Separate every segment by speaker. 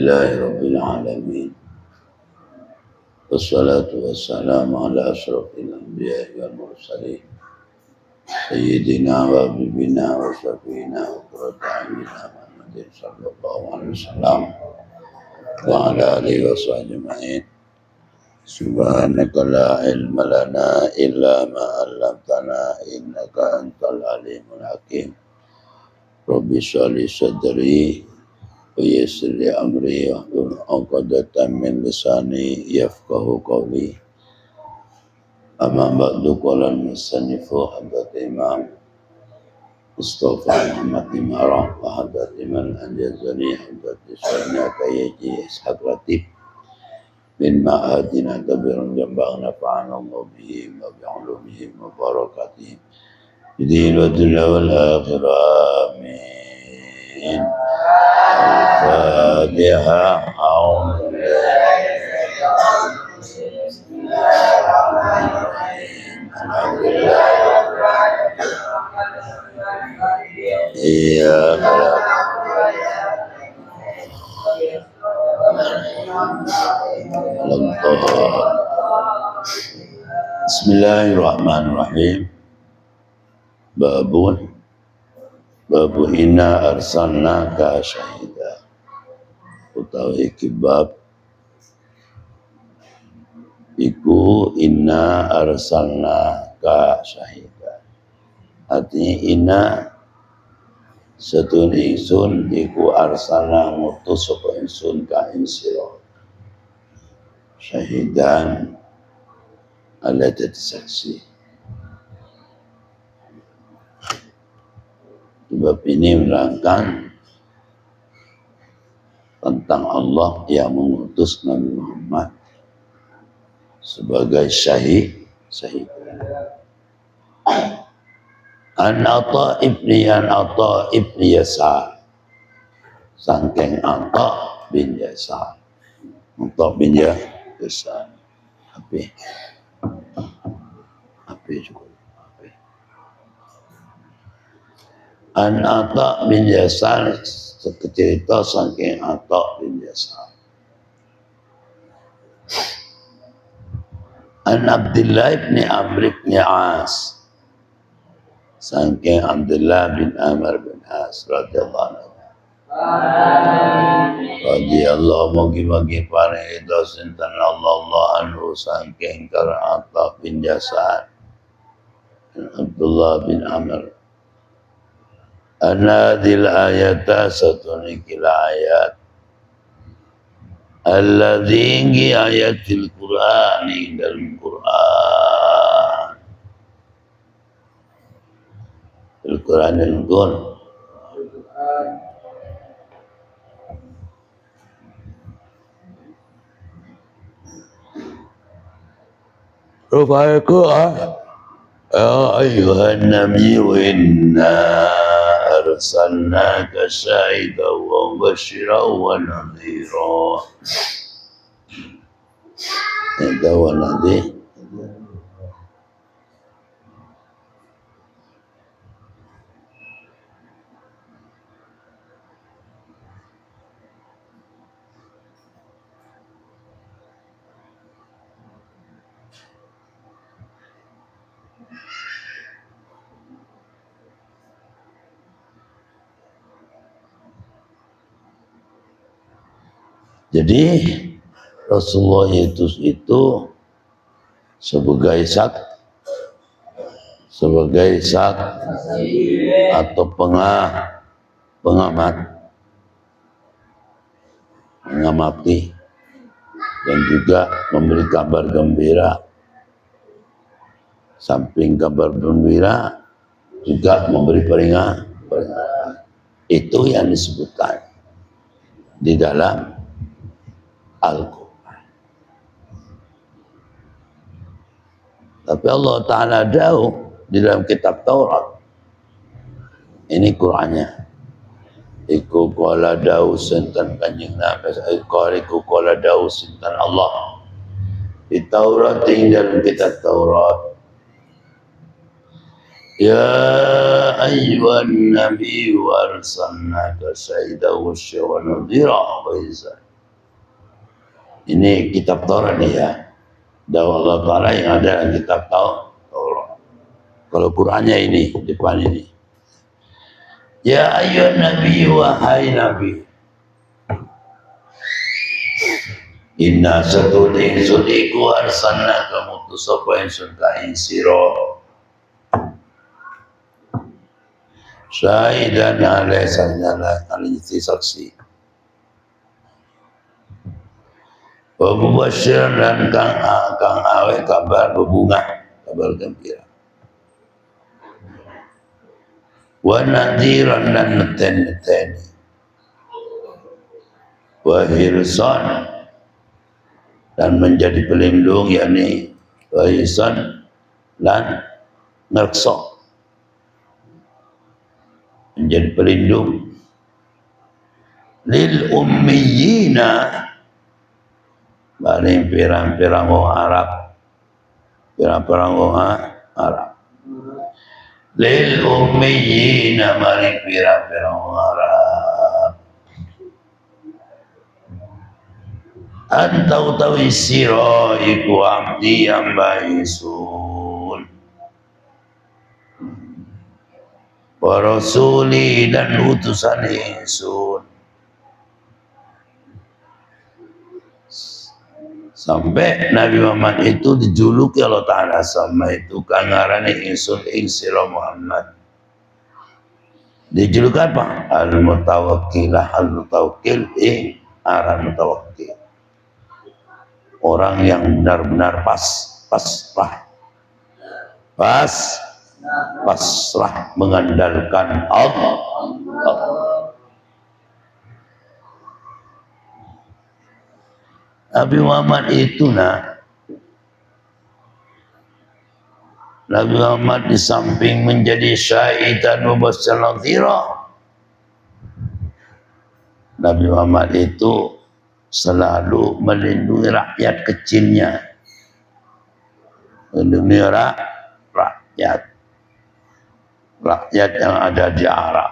Speaker 1: Alhamdulillahi Rabbil Alamin. Wassalatu wassalamu ala ashrafil anbiya'i wal mursalin Sayyidina wa habibina wa syafiina wa qurrati a'yunina Muhammadin sallallahu alaihi wasallam wa ala alihi wa sahbihi ajma'in. Subhanaka la ilma lana illa ma 'allamtana innaka antal alimul hakim. Rabbi shrah li sadri wa yassir li amri wahlul 'uqdatam min lisani yafqahu qawli. Amma ba'du, qala al-musannifu hadat imam Mustafa Muhammad Imarah wa hadat iman anjazani hadat isana kayyaji ishaq latif min ma'adina tabirun jambang nafa'ana Allah bihim wa bi'ulumihim wa barakatihim bidin wa dunya wal akhirah. Amin. Al-Fatiha. Iya. Bismillahirrahmanirrahim. Babu inna arsalnaka syahida. Utawi kibab iku inna arsalnaka syahida. Artinya inna setun ingsun iku arsalna ngutus sapa ingsun ka ing sira syahidan ala dadi saksi. Sebab ini menerangkan tentang Allah yang mengutus Nabi Muhammad sebagai syahid. An Atha ibni Yasar, sangking Atha bin Yasar. Atha bin Yasar. Apa juga. An Atha bin Yasar, cerita saking Atha bin Yasar. An Abdullah bin Amr bin As, saking Abdullah bin Amr bin As radhiyallahu anhu. Radhiyallahu mugi-mugi paring sinten Allah anhu saking Atha bin Yasar dan Abdullah bin Amr. Anadil ayata satunikil ayat alladhi ayatil Qur'an dalam Qur'an Al-Quranil Gun Rufa'il Qur'an ya ayyuhan nabiyyu inna arsalnaka syahidan wa mubasysyiran wa nadhira. Itu wa nadhir. Jadi Rasulullah itu sebagai atau mengamati dan juga memberi kabar gembira. Samping kabar gembira juga memberi peringatan. Itu yang disebutkan di dalam Al-Quran. Tapi Allah Ta'ala jauh di dalam kitab Taurat. Ini Qurannya. Iku qala dawu sinten Kanjeng Nabi, iku qala dawu sinten Allah. Di Taurat, dalam kitab Taurat. Ya ayyuhan nabi wa arsalnaka syahidan wa nadhira wa izan. Ini kitab Taurat nih ya. Dakwah Allah Ta'ala yang ada dalam kitab Taurat. Kalau Qurannya ini, depan ini. Ya ayyuhan nabi, wahai nabi. Inna satuni sudiku arsalna kamu tu sapa ingsun ka ing sira. Syahidan alai sanjala alisi saksi. Wa mubasyiran dan kang awe kabar berbunga, kabar gembira. Wa nadhiran dan neten-neteni. Wa hirsan dan menjadi pelindung, yakni wa hirsan dan ngerso, menjadi pelindung lil ummiyina maring pirang-pirang wong Arab, pirang-pirang wong Arab, lil ummiyina maring pirang-pirang wong Arab. Antau tawi sira iku abdi amba ingsun wa rasuli dan utusan ingsun. Sampai Nabi Muhammad itu dijuluki Allah Ta'ala sama itu kangarane ingsun ing sira Muhammad. Dijuluki apa? Al-Mutawakkilah, al-Mutawakkil ing aran mutawakkil. Orang yang benar-benar pasrah mengandalkan Allah. Nabi Muhammad itu Nabi Muhammad di samping menjadi syahidan mubasyiran nadhira, Nabi Muhammad itu selalu melindungi rakyat kecilnya, melindungi rakyat yang ada di Arab.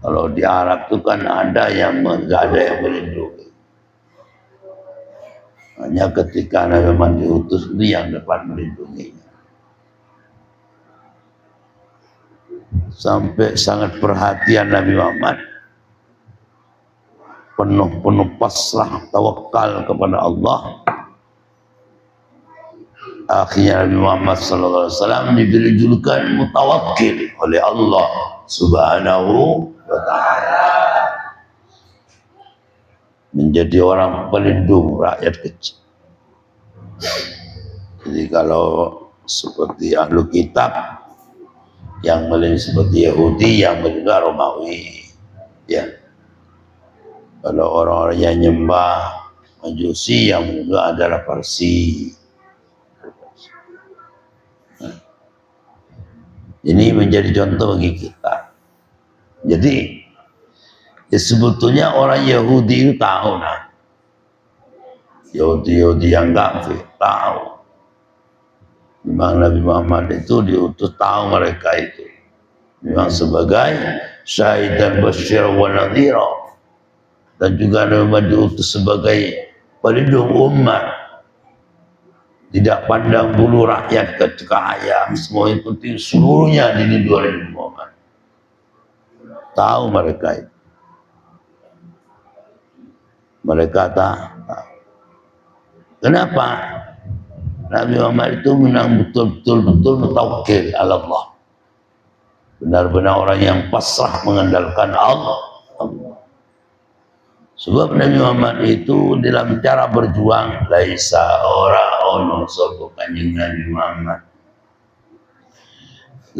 Speaker 1: Kalau di Arab itu kan ada yang nggak ada yang melindungi. Hanya ketika Nabi Muhammad diutus itu yang dapat melindunginya. Sampai sangat perhatian Nabi Muhammad, penuh pasrah tawakal kepada Allah. Akhirnya Nabi Muhammad SAW diberi julukan mutawakkil oleh Allah Subhanahu wa Ta'ala, menjadi orang pelindung rakyat kecil. Jadi kalau seperti ahlu kitab yang melindungi seperti Yahudi, yang melindungi Romawi, ya. Kalau orang-orang yang nyembah Majusi, yang melindungi adalah Parsi. Ini menjadi contoh bagi kita. Jadi ya sebetulnya orang Yahudi itu tahu Yahudi yang kafir tahu. Memang Nabi Muhammad itu diutus, tahu mereka itu. Memang sebagai syahid dan basyir wa nadhira. Dan juga Nabi Muhammad diutus sebagai pelindung umat. Tidak pandang bulu rakyat kaya, semua yang penting seluruhnya dilindungi oleh Nabi Muhammad. Tahu mereka itu. Mereka tahu. Kenapa? Nabi Muhammad itu menang betul-betul mutawakkil ala Allah. Benar-benar orang yang pasrah mengandalkan Allah. Sebab Nabi Muhammad itu dalam cara berjuang, laisa ora ono sapa Kanjeng Nabi Muhammad.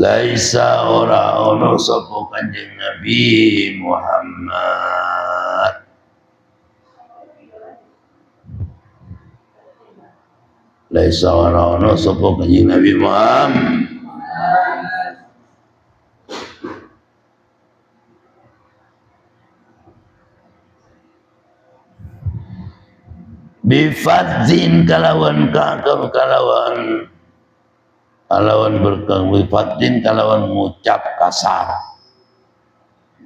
Speaker 1: Laisa ora ono sapa Kanjeng Nabi Muhammad. Laisa ora ono sapa Kanjeng Nabi Muhammad. Bifadzin kalawan berkang, bifadzin kalawan ngucap kasar,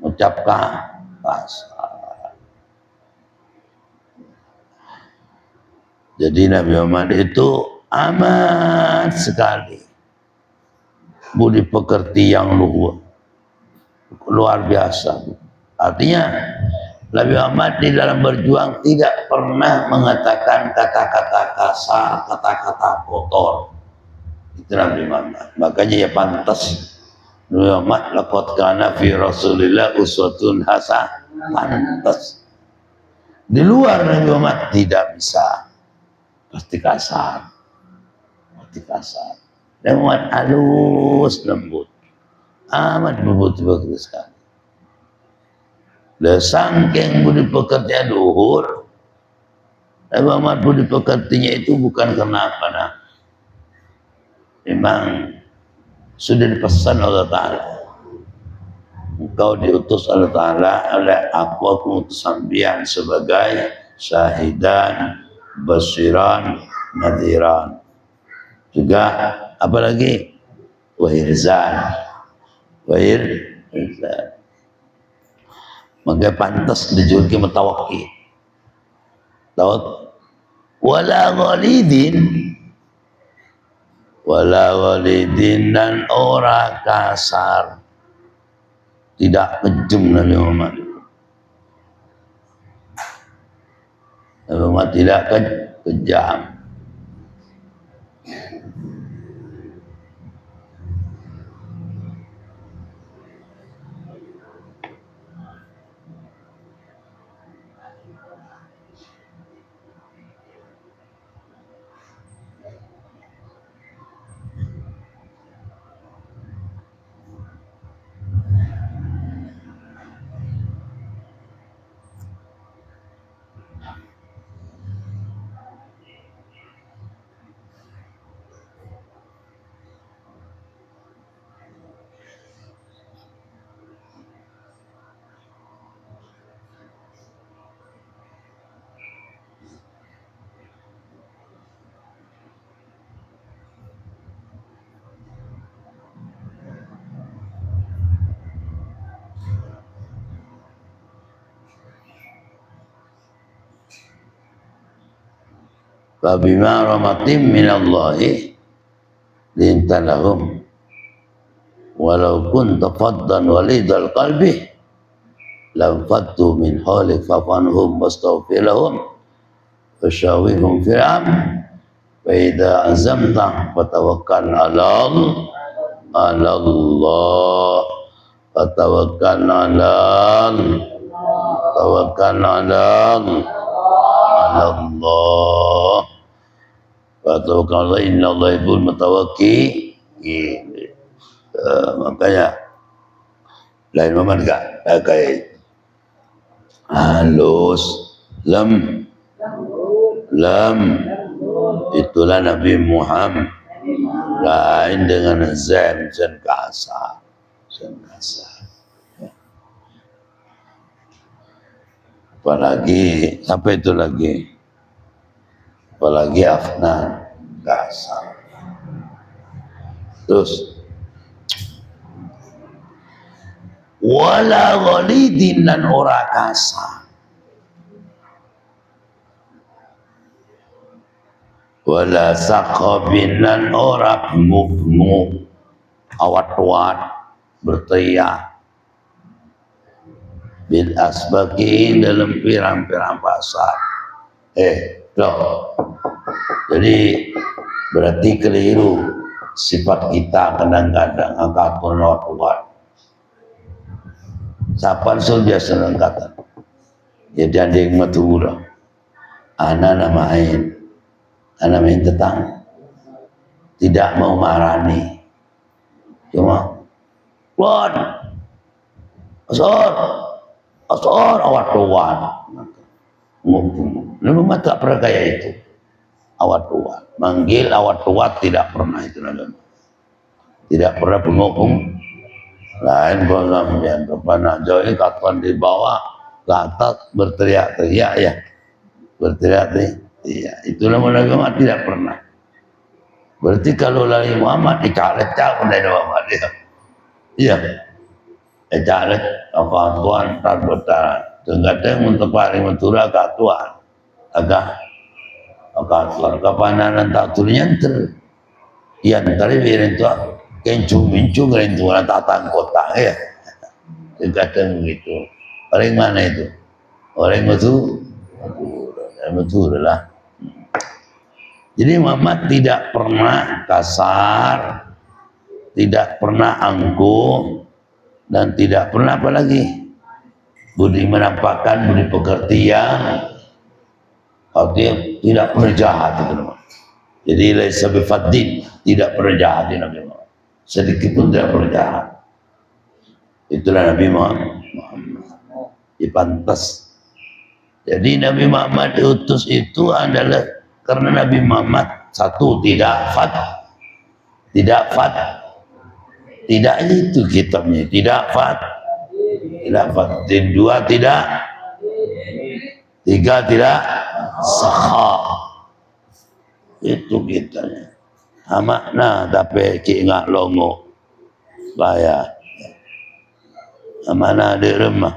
Speaker 1: ngucap kasar. Jadi Nabi Muhammad itu amat sekali budi pekerti yang luar biasa. Artinya Nabi Muhammad di dalam berjuang tidak pernah mengatakan kata-kata kasar, kata-kata kotor. Itu Nabi Muhammad. Makanya ya pantas Nabi Muhammad laqad kana fi Rasulillah uswatun hasanah. Pantas. Di luar Nabi Muhammad tidak bisa. Pasti kasar. Pasti kasar. Nabi Muhammad halus lembut. Amat berbudi sekali. Dan saking budi pekertinya luhur, Nabi Muhammad budi pekertinya itu bukan karena apa, nah. Memang sudah dipesan Allah Ta'ala. Engkau diutus Allah Ta'ala, oleh aku mengutus sambian sebagai syahidan, basiran, nadhiran. Juga apalagi wahirzan. Wahirzan. Maka pantas dijuluki mutawakkil. Wala ghalidin dan ora kasar. Tidak kejam Nabi Muhammad. Nabi Muhammad tidak kejam. Fabima rahmatin minallahi linta lahum walau kunta faddan walidal qalbi lam fattu min hawlik fafanhum wastaghfir lahum wasyawirhum fil amr wa idza azamta fatawakkal 'ala Allah fatawakkal 'ala Allah. Fatawakkal inna Allah yuhibbul mutawakkilin. Makanya lain Muhammad enggak kayak halus lam itulah Nabi Muhammad. Lain dengan zen kasar. Apalagi sampai itu lagi. Apalagi Afnan kasar. Terus wala ghalidin dan ora kasar. Wala sakhabin dan ora benguk-benguk awat-awat berteriak bil asbaqin dalam pirang-pirang pasar. Loh. Jadi berarti keliru sifat kita kadang-kadang angkat penolak. Sapan sul biasa angkatan. Jadi ada yang matura. Ana main tetang. Tidak mau marani. Cuma Wan Asor awat tuan. Lalu mata pernah kayak itu. Awat tua, manggil awat tua tidak pernah itu Nabi. Tidak pernah bengok-bengok. Lain kalau sampean depan aja ini kapan di bawah ke atas berteriak-teriak ya. Berteriak-teriak. Iya, itulah Nabi Muhammad tidak pernah. Berarti kalau Nabi Muhammad dicalek-calek dari Muhammad ya. Iya. Calek apa tuan tak bertahan. Kadang untuk paling mentura ke tuan. Agak Akatlar kapananan tak tulian ter. Yang tadi biarin tu kencung-kencung kalian tu orang tatang kota ya. Kadang begitu. Orang mana itu? Orang betul lah. Jadi Muhammad tidak pernah kasar, tidak pernah angkuh, dan tidak pernah apa lagi budi menampakkan budi pengertian. Artinya tidak pernah jahat itu namanya. Jadi laisa bifaddin, tidak pernah jahat Nabi Muhammad. Sedikit pun tidak pernah jahat. Itulah Nabi Muhammad. Pantas. Jadi Nabi Muhammad diutus itu adalah karena Nabi Muhammad satu tidak tidak itu kitabnya, tidak fatin, dua tidak, tiga tidak sahha. Itu kitanya. Makna tapi ingat longo bahaya. Mana ada remah.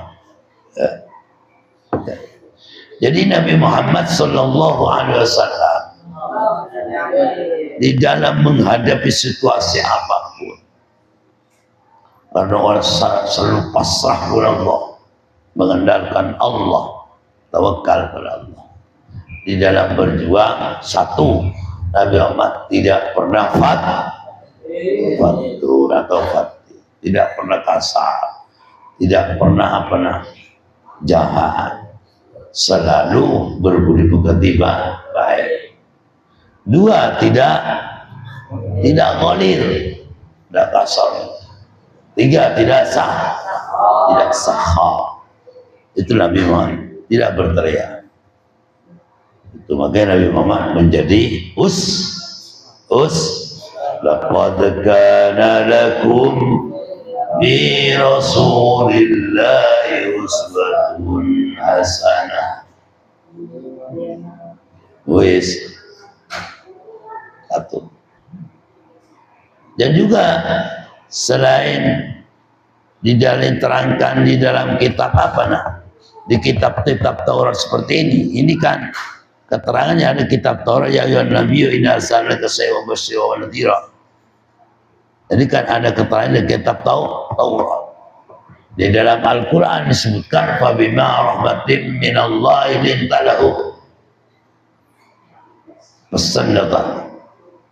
Speaker 1: Jadi Nabi Muhammad sallallahu alaihi wasallam di dalam menghadapi situasi apapun, karena orang selalu pasrah kepada Allah, mengandalkan Allah, tawakal kepada Allah. Di dalam berjuang, satu, Nabi Muhammad tidak pernah fatur atau fatih, tidak pernah kasar, tidak pernah jahat, selalu berbudi pekerti baik. Dua, tidak ghalir, tidak kasar. Tiga, tidak sahha. Itu Nabi Muhammad, tidak berteriak. Itu makanya Nabi Muhammad menjadi laqad kana lakum bi rasulillahi uswatun hasanah. Satu. Dan juga selain di dalam terangkan di dalam kitab di kitab-kitab Taurat seperti ini kan keterangannya ada kitab Taurat, ya ayyuhan nabiyyu inna arsalnaka syahidan wa basyiran wa nadhira. Jadi kan ada keterangan di kitab Taurat. Di dalam Al-Quran disebutkan fabima rahmatin minallahi linta lahu. Pesan datang.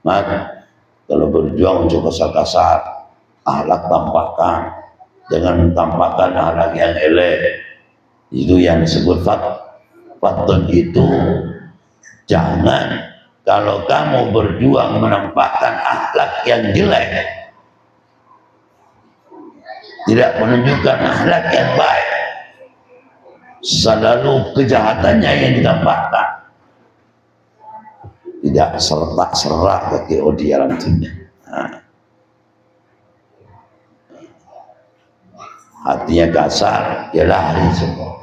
Speaker 1: Maka kalau berjuang untuk kasar-kasar, akhlak tampakkan, jangan tampakkan akhlak yang elek. Itu yang disebut fatun itu. Jangan kalau kamu berjuang menampakkan akhlak yang jelek, tidak menunjukkan akhlak yang baik, selalu kejahatannya yang ditampakkan, tidak serak ke odi alam dunia. Hatinya kasar, dia lari semua.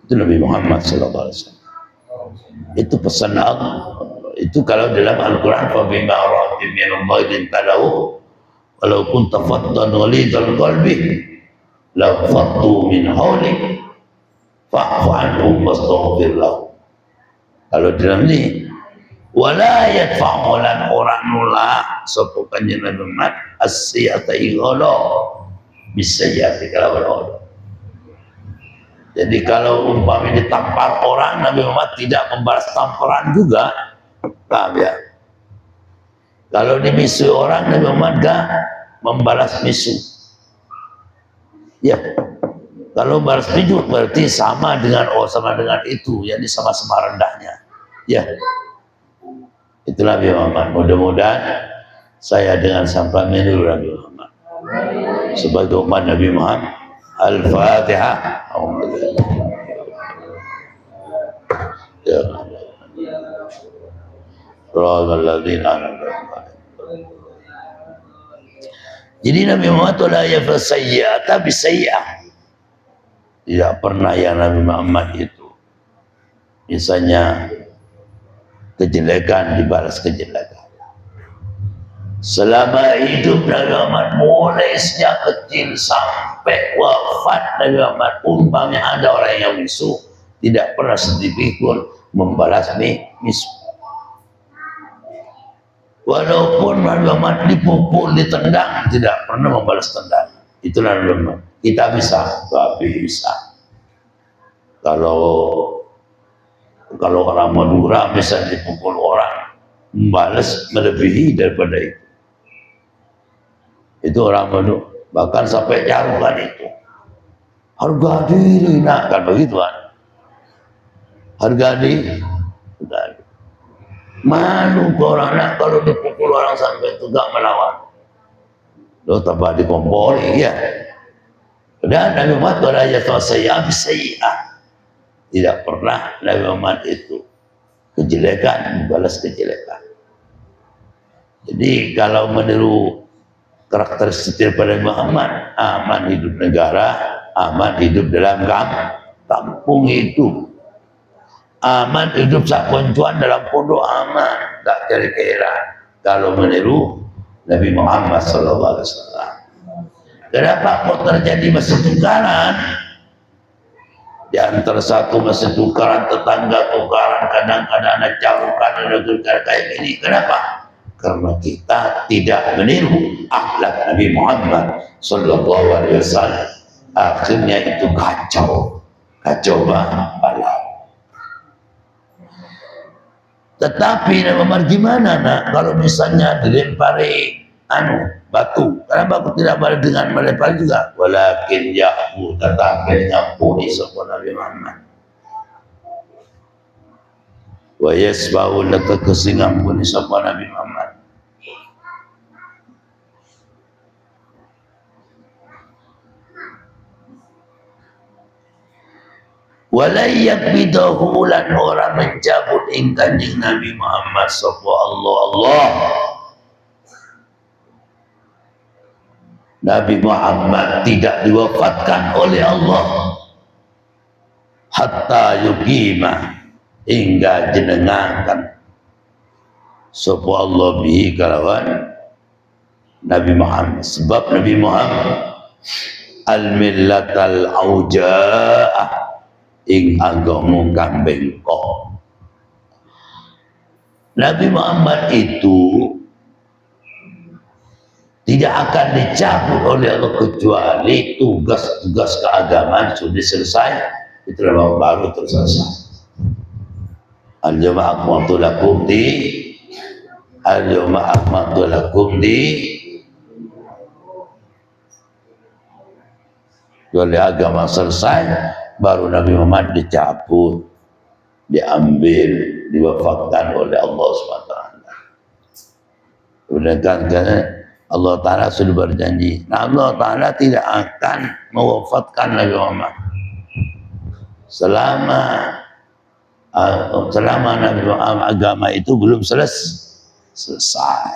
Speaker 1: Itu Nabi Muhammad sallallahu alaihi wasallam. Itu pesan Allah. Itu kalau dalam Al-Quran fabima rahmatin minallahi linta lahu walau kunta faddan ghalidhal qalbi la faddu min hawlik fa'fu anhum wastaghfir lahum. Kalau dalam ini wala yadfa'u lan orang nolak sapa kanjeng Nabi Muhammad as-siyata ighala bisayati kalau berdoa. Jadi kalau umpamanya ditampar orang, Nabi Muhammad tidak membalas tamparan juga. Paham ya? Kalau dimisuhi orang, Nabi Muhammad gak membalas misu. Ya. Kalau balas misu berarti sama dengan itu, jadi sama-sama rendahnya. Ya. Itulah Nabi Muhammad. Mudah-mudahan saya dengan sampai meniru Nabi Muhammad. Sebagai umat Nabi Muhammad. Al-Fatihah. Ya. Jadi Nabi Muhammad la yaf'al sayyi'ata bisayyi'ah. Tidak pernah yang Nabi Muhammad itu misalnya kejelekan dibalas kejelekan. Selama hidup Nabi Muhammad mulai sejak kecil sampai wafat Nabi Muhammad, umpamanya ada orang yang musuh, tidak pernah sedikit pun membalas misu. Walaupun Nabi Muhammad dipukul, ditendang, tidak pernah membalas tendang. Itulah Nabi Muhammad. Kita bisa, tapi bisa. Kalau orang Madura bisa dipukul orang, membalas melebihi daripada itu. Itu orang Madura. Bahkan sampai jarukan itu. Harga diri, nak kan begitu kan? Harga diri. Malu ke orang nak kalau dipukul orang sampai itu gak melawan. Lo tambah dikompori ya. Dan Nabi Muhammad beraya sayyi'ah bisayyi'ah. Tidak pernah Nabi Muhammad itu kejelekan membalas kejelekan. Jadi kalau meniru karakteristik daripada Muhammad, aman hidup negara, aman hidup dalam kampung itu. Aman hidup sak koncuan dalam pondok, aman, tak cari kira. Kalau meniru Nabi Muhammad SAW. Kenapa kok terjadi masih tukaran? Di antara satu masih tukaran, tetangga tukaran, kadang-kadang ada carukan, ada tukar kayak gini. Kenapa? Karena kita tidak meniru akhlak Nabi Muhammad SAW. Akhirnya itu kacau balau. Tetapi Nabi Muhammad gimana nak kalau misalnya dilempari batu, kenapa aku tidak boleh dengan melempari juga? Walakin ya'fu, tetapi ngampuni sapa Nabi Muhammad. Wa yasba'u laka kesing ngampuni sapa Nabi Muhammad. Walayak bidahu lan orang mencabut ing Kanjeng Nabi Muhammad sapa Allah. Nabi Muhammad tidak diwafatkan oleh Allah hatta yuqima hingga jenengakan sapa Allah bihi kalawan Nabi Muhammad. Sebab Nabi Muhammad al-millatal auja'ah ing agama kang bengkok. Nabi Muhammad itu tidak akan dicabut oleh Allah kecuali tugas-tugas keagamaan sudah selesai, itu baru selesai. Al-yawma akmaltu lakum kecuali agama selesai, baru Nabi Muhammad dicabut, diambil, diwafatkan oleh Allah SWT. Karena Allah Ta'ala sudah berjanji, nah Allah Ta'ala tidak akan mewafatkan Nabi Muhammad selama Nabi Muhammad agama itu belum selesai.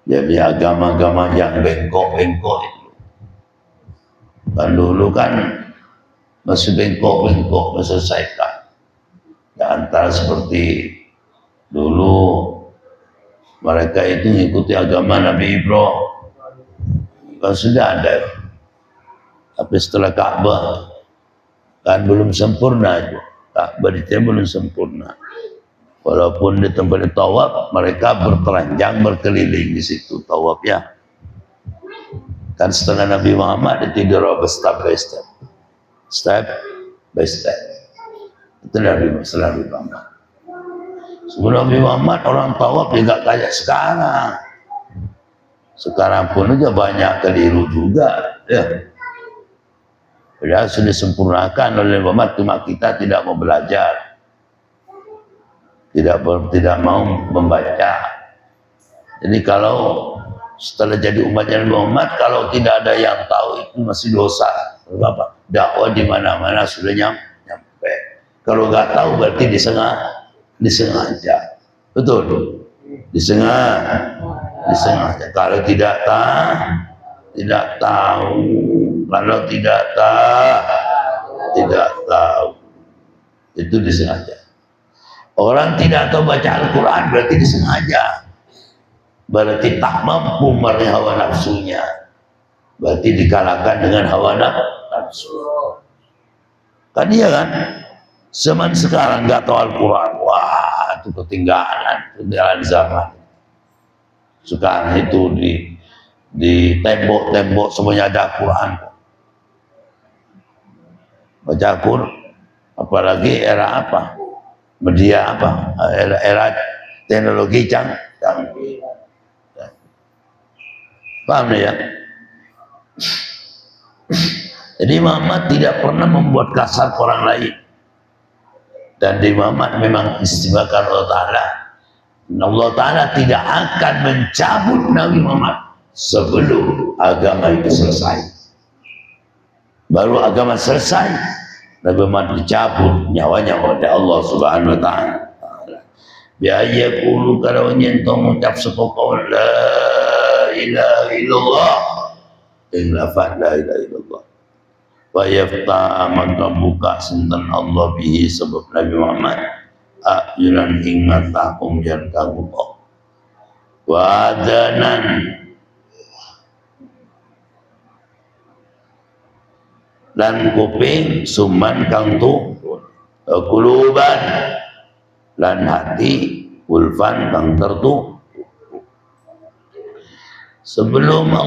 Speaker 1: Jadi agama-agama yang bengkok-bengkok itu kan dulu kan masih bengkok-bengkok selesaikan. Di antara seperti dulu mereka itu mengikuti agama Nabi Ibrahim, kan sudah ada. Tapi setelah Ka'bah kan belum sempurna itu. Ka'bah itu belum sempurna. Walaupun di tempat tawaf mereka bertelanjang berkeliling di situ tawafnya. Kan setelah Nabi Muhammad itu dirubah step by step. Itu Nabi Muhammad. Sebelum Nabi Muhammad orang tawaf juga kayak sekarang. Sekarang pun aja banyak keliru juga. Ya. Padahal sudah disempurnakan oleh Muhammad, cuma kita tidak mau belajar. Tidak mau membaca. Jadi kalau setelah jadi umatnya Nabi Muhammad, kalau tidak ada yang tahu itu masih dosa. Bapak dakwah di mana-mana sudah nyampe. Kalau nggak tahu berarti disengaja. Betul. Disengaja. Kalau tidak tahu. Kalau tidak tahu. Itu disengaja. Orang tidak tahu baca Al-Quran berarti disengaja. Berarti tak mampu meraih hawa nafsunya, berarti dikalahkan dengan hawa nafsu. Kan iya kan? Zaman sekarang nggak tahu Al-Quran, wah itu ketinggalan zaman. Sekarang itu di tembok-tembok semuanya ada Al-Quran. Baca Al-Quran, apalagi era apa? Media apa? Era teknologi canggih. Paham ya? Jadi Muhammad tidak pernah membuat kasar ke orang lain. Dan di Muhammad memang istimewakan Allah Ta'ala. Allah Ta'ala tidak akan mencabut Nabi Muhammad sebelum agama itu selesai. Baru agama selesai, Nabi Muhammad dicabut nyawanya oleh Allah Subhanahu Wa Ta'ala. Biaya kulu kalau nyentuh mengucap sepokok la ilaha illallah, lafaz la ilaha illallah. Wayafta maka buka sinten Allah bihi sebab Nabi Muhammad ayunan ing mata umjan kanggo wadanan lan kuping suman kang tu kuluban lan hati ulfan kang tertu. Sebelum Nabi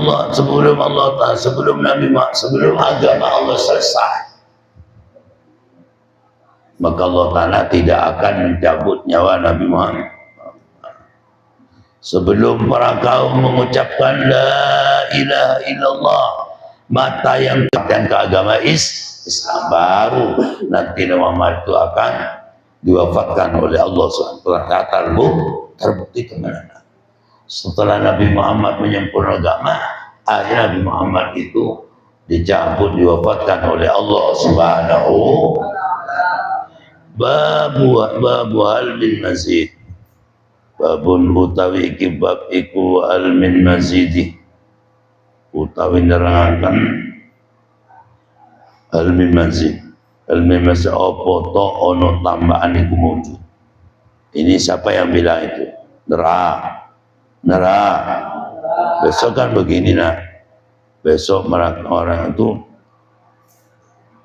Speaker 1: Muhammad, sebelum agama Allah selesai, maka Allah Ta'ala tidak akan mencabut nyawa Nabi Muhammad. Sebelum para kaum mengucapkan la ilaha illallah, mata yang dan ke agama Islam, baru nanti Nabi Muhammad itu akan diwafatkan oleh Allah SWT. Terbukti kemana. Setelah Nabi Muhammad menyempurnakan agama, akhirnya Nabi Muhammad itu dicabut, diwafatkan oleh Allah Subhanahu. Babu al min mazid, babun utawi iki bab iku al min mazidi, utawi nerangaken al min mazid. Al min mazid apa to ono tambahan iku mujud. Ini siapa yang bilang itu? Besok kan begini nak, besok orang itu,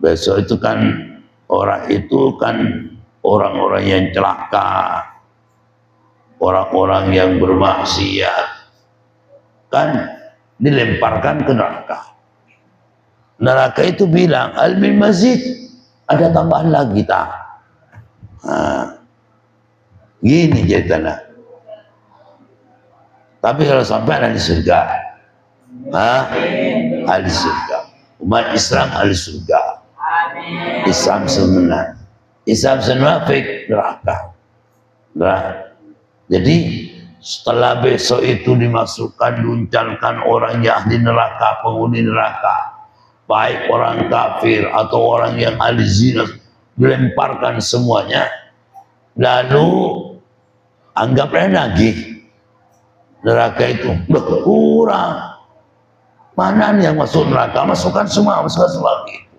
Speaker 1: besok itu kan orang-orang yang celaka, orang-orang yang bermaksiat kan dilemparkan ke neraka. Neraka itu bilang al-min mazid, ada tambahan lagi tak? Nah, gini ceritanya. Tapi kalau sampai ada di surga, ahli surga, umat Islam ahli surga, Islam semenang, Islam senafik neraka. Jadi setelah besok itu dimasukkan, diuncalkan orang yang ahli neraka, penghuni neraka, baik orang kafir atau orang yang ahli zina, dilemparkan semuanya. Lalu anggaplah lagi neraka itu berkurang. Mana yang masuk neraka? Masukkan semua gitu.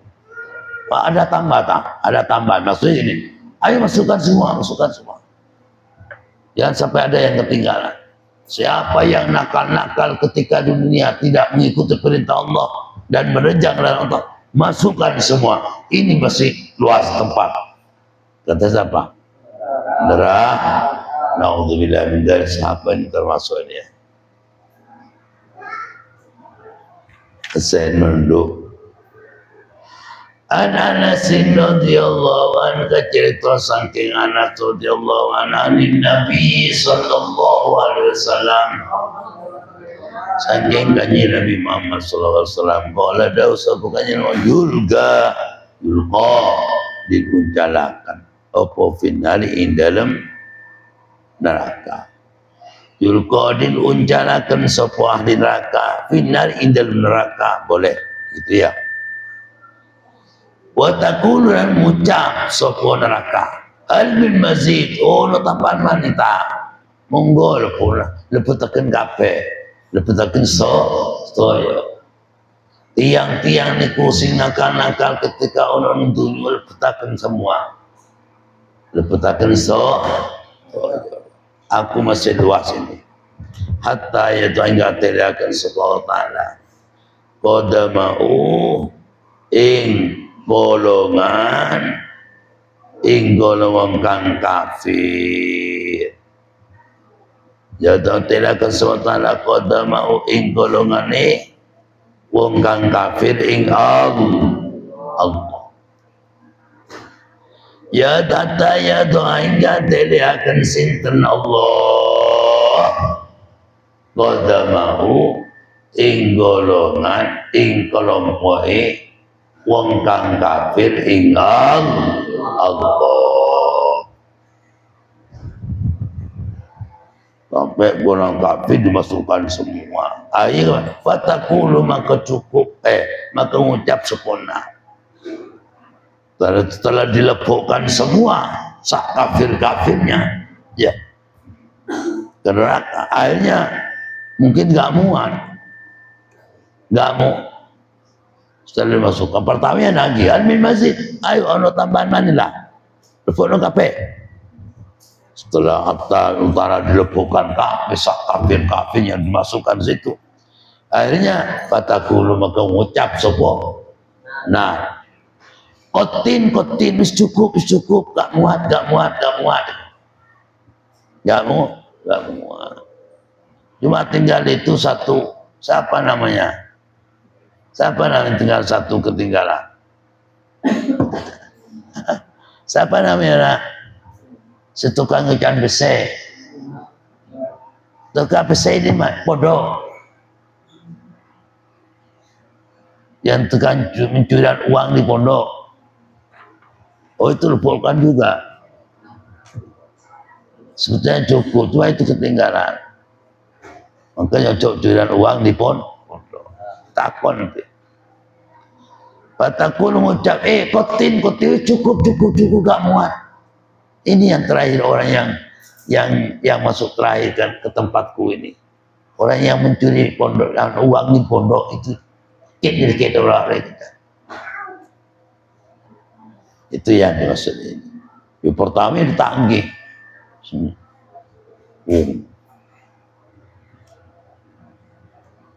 Speaker 1: Ada tambahan. Maksudnya ini, ayo masukkan semua. Jangan sampai ada yang ketinggalan. Siapa yang nakal-nakal ketika dunia tidak mengikuti perintah Allah dan menenjang larangan Allah, masukkan semua. Ini masih luas tempat. Kata siapa? Neraka. Na'udzubillah min dzalik, siapa ini termasuk ini ya? Saya menunduk. Anas radhiyallahu anhu, cerita saking Anas radhiyallahu anhu Nabi sallallahu alaihi wasallam, saking kanjeng Nabi Muhammad sallallahu alaihi wasallam, qala dausa bukannya yulqa dikuncalakan apa finali ing dalam neraka. Yulqadin unjalakan sapa ahli neraka finar indal neraka, boleh gitu ya. Wa taqulu lan ngucap sapa neraka al min mazid, ono tambahan wanita monggo lepetaken kabeh, lepetaken sedaya. Tiang-tiang niku sing nakal-nakal ketika ono ning dunya lepetaken semua. Lepetaken aku masih luas ini. Hatta yaitu hingga teriakan Allah Ta'ala qadama'u ing golongan ing golongan kang kafir. Ya ta'ala kesempatan qada mau ing golongane wong kang kafir ing Allah. Ya tata ya doa hingga dilihakan sinten Allah qada mau ing golongan ing kelompoke wong kang kafir ing Allah. Sampai golongan kafir dimasukkan semua. Ayo fatakulu maka cukup maka mengucap sempurna. Setelah dilepukkan semua sak kafir-kafirnya, ya neraka. Akhirnya mungkin nggak muat, nggak mau. Setelah dimasukkan pertamanya lagi min masjid, ayo ono tambahan manilah lepukno kabeh. Setelah hatta utara dilepukkan sak kafir-kafir yang dimasukkan situ, akhirnya fatakulu maka mengucap sapa. Nah, kotin wis cukup, gak muat. Cuma tinggal itu satu, siapa namanya tinggal satu ketinggalan. Siapa namanya? Setukang ikan besi. Tukang besi ini pondok. Yang tukang mencurian uang di pondok. Oh itu lepukkan juga. Sebetulnya cukup, cuma itu ketinggalan. Makanya curian uang di pondok. Takon nanti. Patakul mengucap, kotin cukup gak muat. Ini yang terakhir orang yang masuk terakhir kan ke tempatku ini. Orang yang mencuri pondok dan uang di pondok itu kita orang kita. Itu yang dimaksud ini. Yang pertama ditanggih.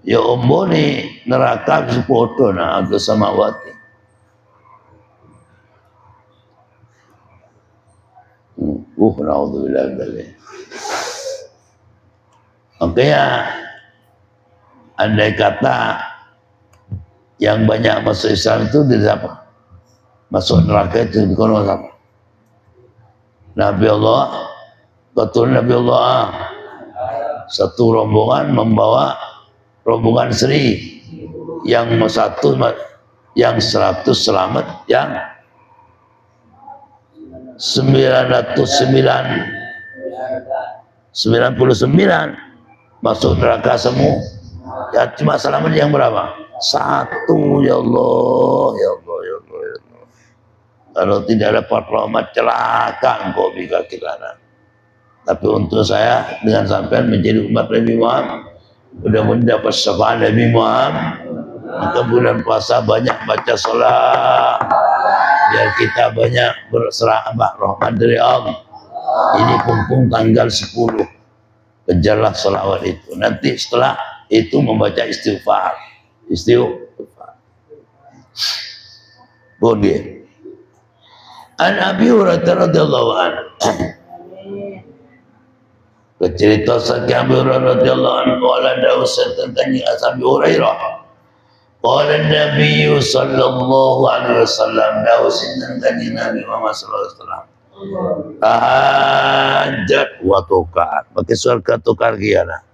Speaker 1: Ya ombone neraka bisa foto nah agak samawati. Naudzubillah dzalik. Makanya andai kata yang banyak masuk Islam itu di siapa? Masuk neraka itu di kono siapa? Nabi Allah, betul Nabi Allah. Satu rombongan membawa rombongan Sri yang satu yang 100 selamat, yang 99 masuk neraka semua. Ya cuma selamat yang berapa? Satu. Ya Allah. Kalau tidak dapat rahmat celaka engkau bika kilanan. Tapi untuk saya dengan sampean menjadi umat Nabi Muhammad, mudah-mudahan dapat syafaat Nabi Muhammad. Maka bulan puasa banyak baca sholat, biar kita banyak berserah rahmat dari Allah. Ini pun tanggal 10, kejarlah sholawat itu. Nanti setelah itu membaca istighfar. Boleh. An Abi Hurairah radhiyallahu anhu. Cerita saking Abi Hurairah radhiyallahu anhu qala dawsa tentang Abi Hurairah. Qala Nabi sallallahu alaihi wasallam dawsa tentang Nabi Muhammad sallallahu alaihi wasallam. Tahajat wa tukar. Pakai surga tukar kiana.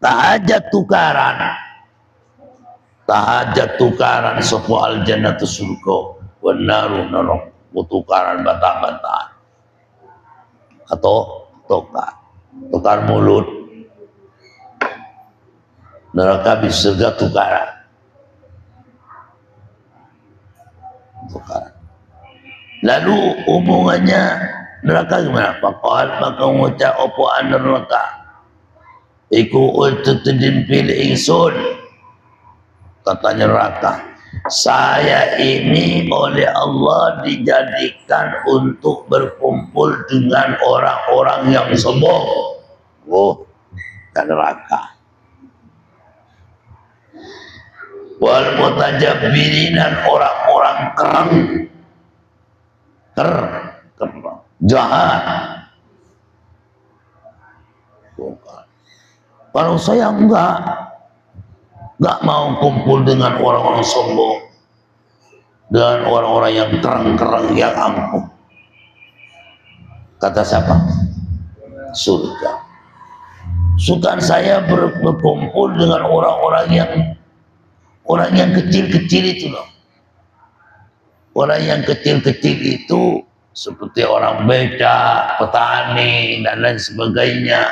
Speaker 1: Tahajat tukaran sopo al jannatu surga wan naru neraka tukaran bantah-bantahan atau tukar mulut. Neraka bisa surga tukaran. Lalu hubungannya neraka gimana? Maka mengucap opo neraka iku ultutudin pilih ingsun. Katanya neraka, saya ini oleh Allah dijadikan untuk berkumpul dengan orang-orang yang sombong. Oh, dan neraka. wal mutajabbiriin, dan orang-orang kerang, jahat. Bukan. Kalau saya enggak mau kumpul dengan orang-orang sombong, dengan orang-orang yang kerang-kerang, yang angkuh. Kata siapa? Surga. Suka saya berkumpul dengan orang yang kecil-kecil itu loh. Orang yang kecil-kecil itu seperti orang becak, petani, dan lain sebagainya.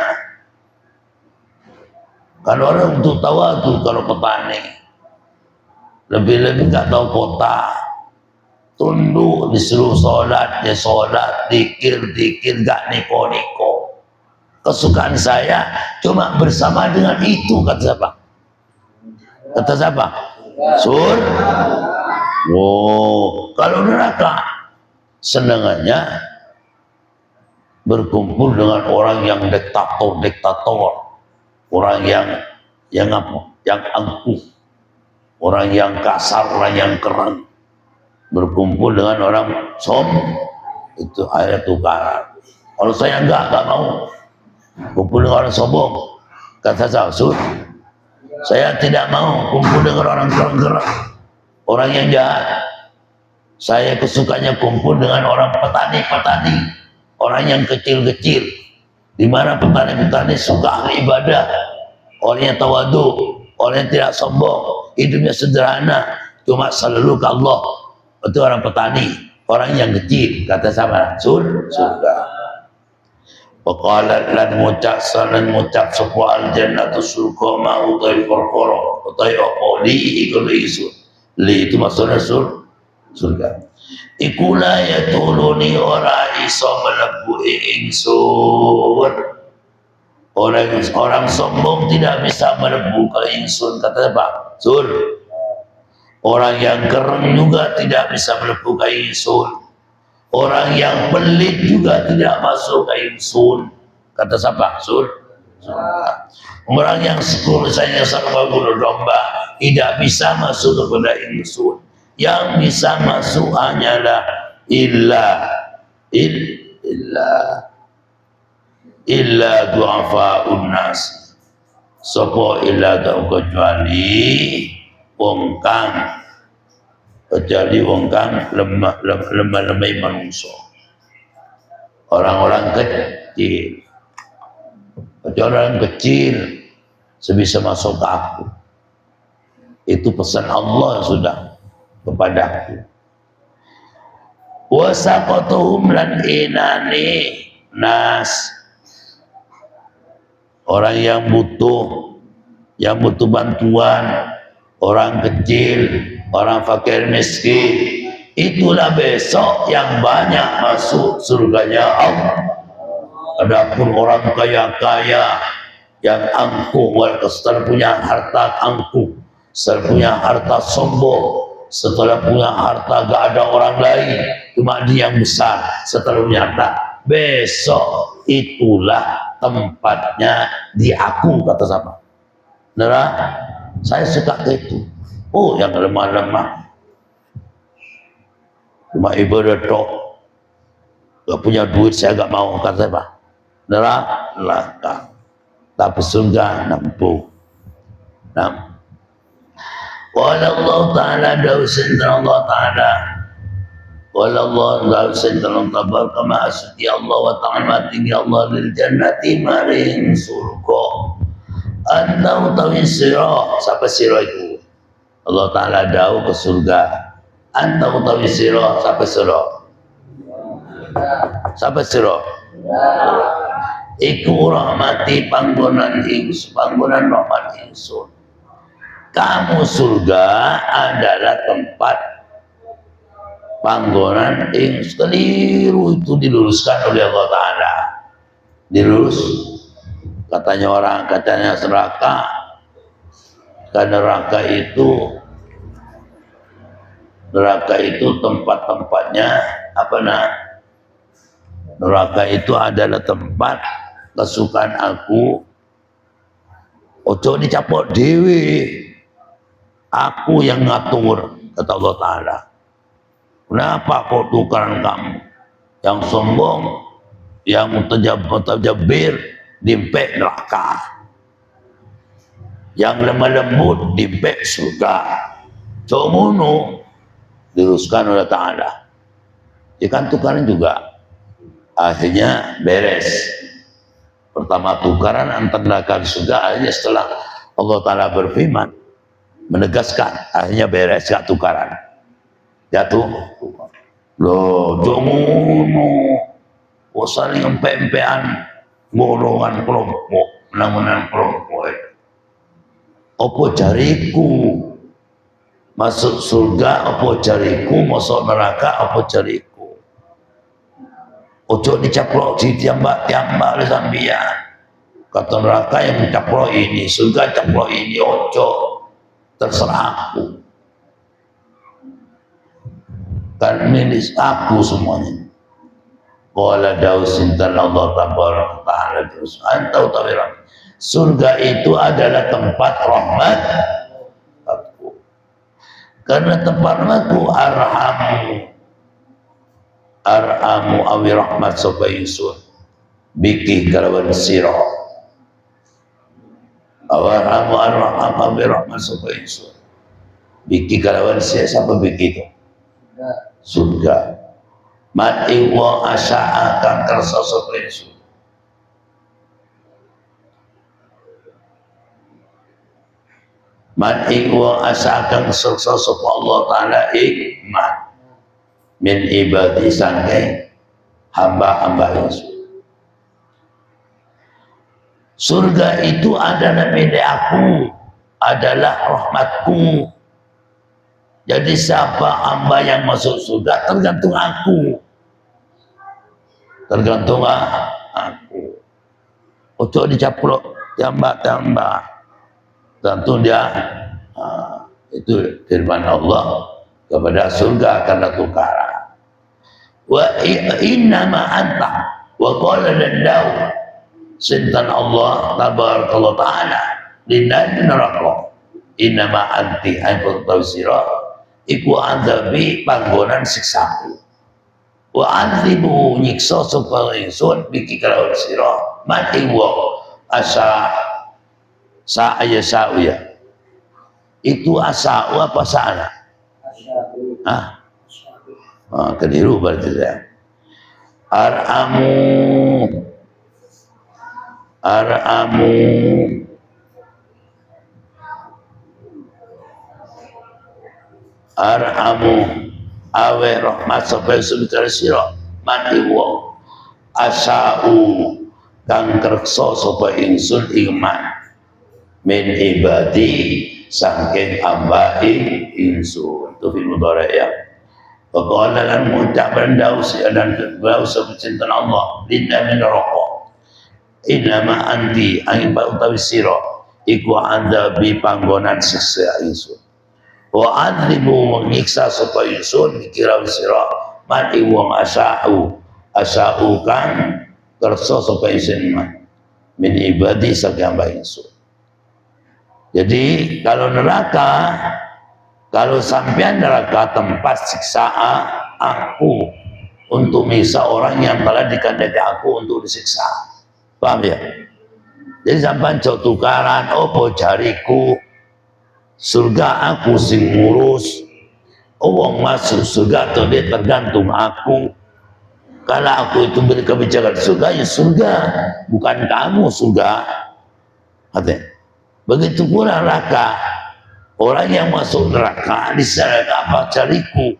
Speaker 1: Kalau orang untuk tawadu, kalau petani, lebih-lebih nggak tahu kota, tunduk, disuruh sholat, dia sholat, dikir, nggak niko-niko. Kesukaan saya cuma bersama dengan itu, kata siapa? Kata siapa? Oh, kalau neraka senangannya berkumpul dengan orang yang diktator, orang yang apa? Yang angkuh, orang yang kasar, orang yang keras. Berkumpul dengan orang sombong, itu akhirnya tukaran. Kalau saya enggak mau kumpul dengan orang sombong, kata saya tidak mau kumpul dengan orang keras, orang yang jahat. Saya kesukanya kumpul dengan orang petani, orang yang kecil-kecil, di mana petani suka ibadah, orang yang tawadu, orang yang tidak sombong, hidupnya sederhana, cuma selalu ke Allah. Itu orang petani, orang yang kecil. Kata sama surga. Waqalat lan ngucap sapa al-jannatu surga mau utai perkara utai apa li iku isu. Li itu maksudnya surga. Iku la yatuluni ora iso mlebu ingsun. Orang sombong tidak bisa mlebu ke ingsun, kata apa? Orang yang keren juga tidak bisa mlebu ke ingsun. Orang yang pelit juga tidak masuk ke ingsun. Kata siapa? Orang yang misalnya sarwa bulu domba tidak bisa masuk kepada ingsun. Yang bisa masuk hanyalah illa du'afa'un nas. Sopo illa kecuali wong kang lemah manungso, orang-orang kecil. Orang kecil sebisa masuk ke aku. Itu pesan Allah sudah kepadaku. Wasaqatuhum lan inani nas, orang yang butuh bantuan, orang kecil, orang fakir miskin, itulah besok yang banyak masuk surganya Allah. Adapun orang kaya-kaya yang angkuh, setelah punya harta angkuh, setelah punya harta sombong, setelah punya harta gak ada orang lain, cuma dia yang besar, setelah punya harta, besok itulah tempatnya di aku, kata siapa? Neraka. Saya suka ke itu. Oh, yang lemah-lemah, cuma ibadah tok, gak punya duit, saya gak mau, kata siapa? Neraka. Tapi surga nampu. Wallahu ta'ala dausin Allah ta'ala. Wallahu dausin Allah tabar kama asati Allah wa ta'ala tinggi Allah lil jannati maring surga. Anta utawi sira, siapa sira itu? Allah Ta'ala dawuh ke surga. Anta utawi sira, siapa sira? Siapa sira? Iku rahmati panggonan ingsun, panggonan rahmat ingsun. Kamu surga adalah tempat panggonan ingsun. Keliru itu diluruskan oleh Allah Ta'ala. Dilurus. Katanya neraka. Karena neraka itu tempat-tempatnya apa neraka itu adalah tempat kesukaan aku. Ojo dicapok dewe. Aku yang ngatur, kata Allah Ta'ala. Kenapa kok tukaran kamu? Yang sombong, yang mutajabir, dimpek neraka. Yang lemah lembut, dimpek surga. Comono diruskan oleh Ta'ala. Ikan tukaran juga akhirnya beres. Pertama tukaran antara neraka dan surga, akhirnya setelah Allah Ta'ala berfirman menegaskan, akhirnya beres, gak tukaran, jatuh loh jomono saling empe-empean golongan kelompok menang-menang kelompok. Opo jariku masuk surga, opo jariku masuk neraka, opo jariku ojo dicaplok di tiambak-tiambak oleh sambian. Kata neraka yang mencaplok ini, surga caplok ini, ojo, terserah aku. Kan milik aku semuanya. Qala dausintan Allah tabaraka ta'ala terus. Antau tawiran. Surga itu adalah tempat rahmat aku. Karena tempat rahmatku arhamu awi rahmat sapa ingsun biki kalawan sira. Arhamu awi rahmat sapa ingsun biki kalawan sira. Siapa biki itu? Surga. Mati wa asya'a kang kersa sapa ingsun. Mati wa asya'a kang kersa sapa Allah Ta'ala ikmah min ibadi sangking hamba-hamba ingsun. Surga itu adalah milik aku, adalah rahmatku. Jadi siapa hamba yang masuk surga tergantung aku. Tergantung aku. Untuk dicaplok tambah-tambah. Tentu dia itu firman Allah kepada surga karena tukaran. Wa innama anta wa qala dan sintan Allah tabarakallahu ta'ala linan neraka. Innama anti aipun tawsira iku azabi panggonan siksaku. Wa azibu nyiksa sapa ingsun biki kalawan sira mati wa asa saya itu asa apa sana keliru berarti saya. Arhamu awe rahmat sapa sebikar sira mati wa asau kang kersa sapa ingsun iman min ibadi saking hamba ingsun. Itu fil mudhari ya. Qala lan mu'taban daus dan daus cinta Allah linna min raqqa inna ma anti angin ba utawi sira iku adabi panggonan siksa ingsun. Wa adribu mengiksa sapa ingsun dikira sira mati wong asau kan kersa sapa ingsun min ibadi saking hamba ingsun. Jadi kalau neraka, kalau sampean neraka tempat siksaan aku untuk menyiksa orang yang telah dikehendaki aku untuk disiksa. Paham ya? Jadi sampean jauh tukaran opo jariku surga aku sing ngurus. Wong masuk surga atau dia tergantung aku. Kalau aku itu beri kebijakan surga, ya surga, bukan kamu surga. Hati. Begitu pula neraka. Orang yang masuk neraka di sana apa cariku.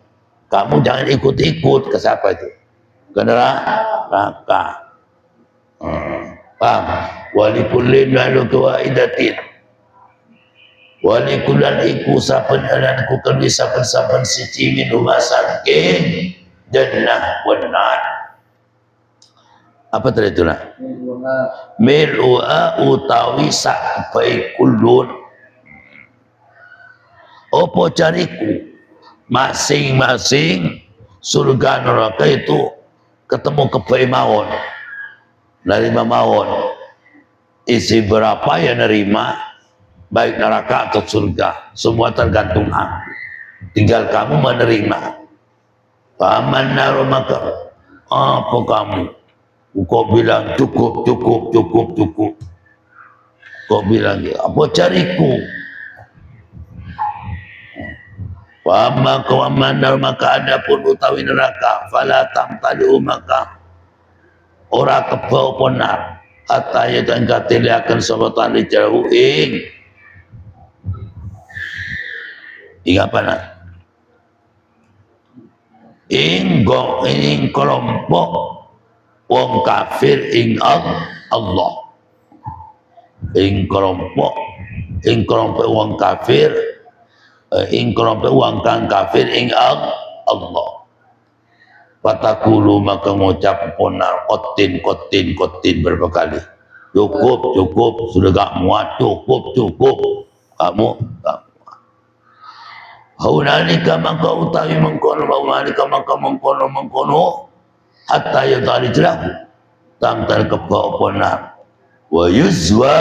Speaker 1: Kamu jangan ikut-ikut ke siapa itu? Ke neraka. Paham? Walikullin lalu kewaidatin. Walikulan iku saben ananku kerdi saben-saben siji minumah sangking jannah wanar. Apa tadi itu nak? Mil'u'a utawi sakbai kullun. Opo cariku masing-masing surga neraka itu ketemu kebai mawon. Nerima mawon. Isi berapa ya nerima? baik neraka atau surga, semua tergantung aku. Tinggal kamu menerima. Faman naru maka apa kamu? Kau bilang cukup, cukup, cukup, cukup. Kau bilang apa cariku? Fama kawaman naru maka ada pun utawi neraka. Fala tamtaliu maka ora kebau ponar. Hatta ya dan katiliakan sabatan jauh ing apa nak? Ing kelompok wong kafir ing Allah. Ing kelompok wong kafir ing kelompok wong kang kafir ing Allah. Patakulu maka ngucap ponar kotin berapa kali. Cukup, sudah gak muat, cukup. Kamu haunalika maka utawi mengkono haunalika maka mengkono hatta ya tadi jelahu tamtal kebau ponar wa yuzwa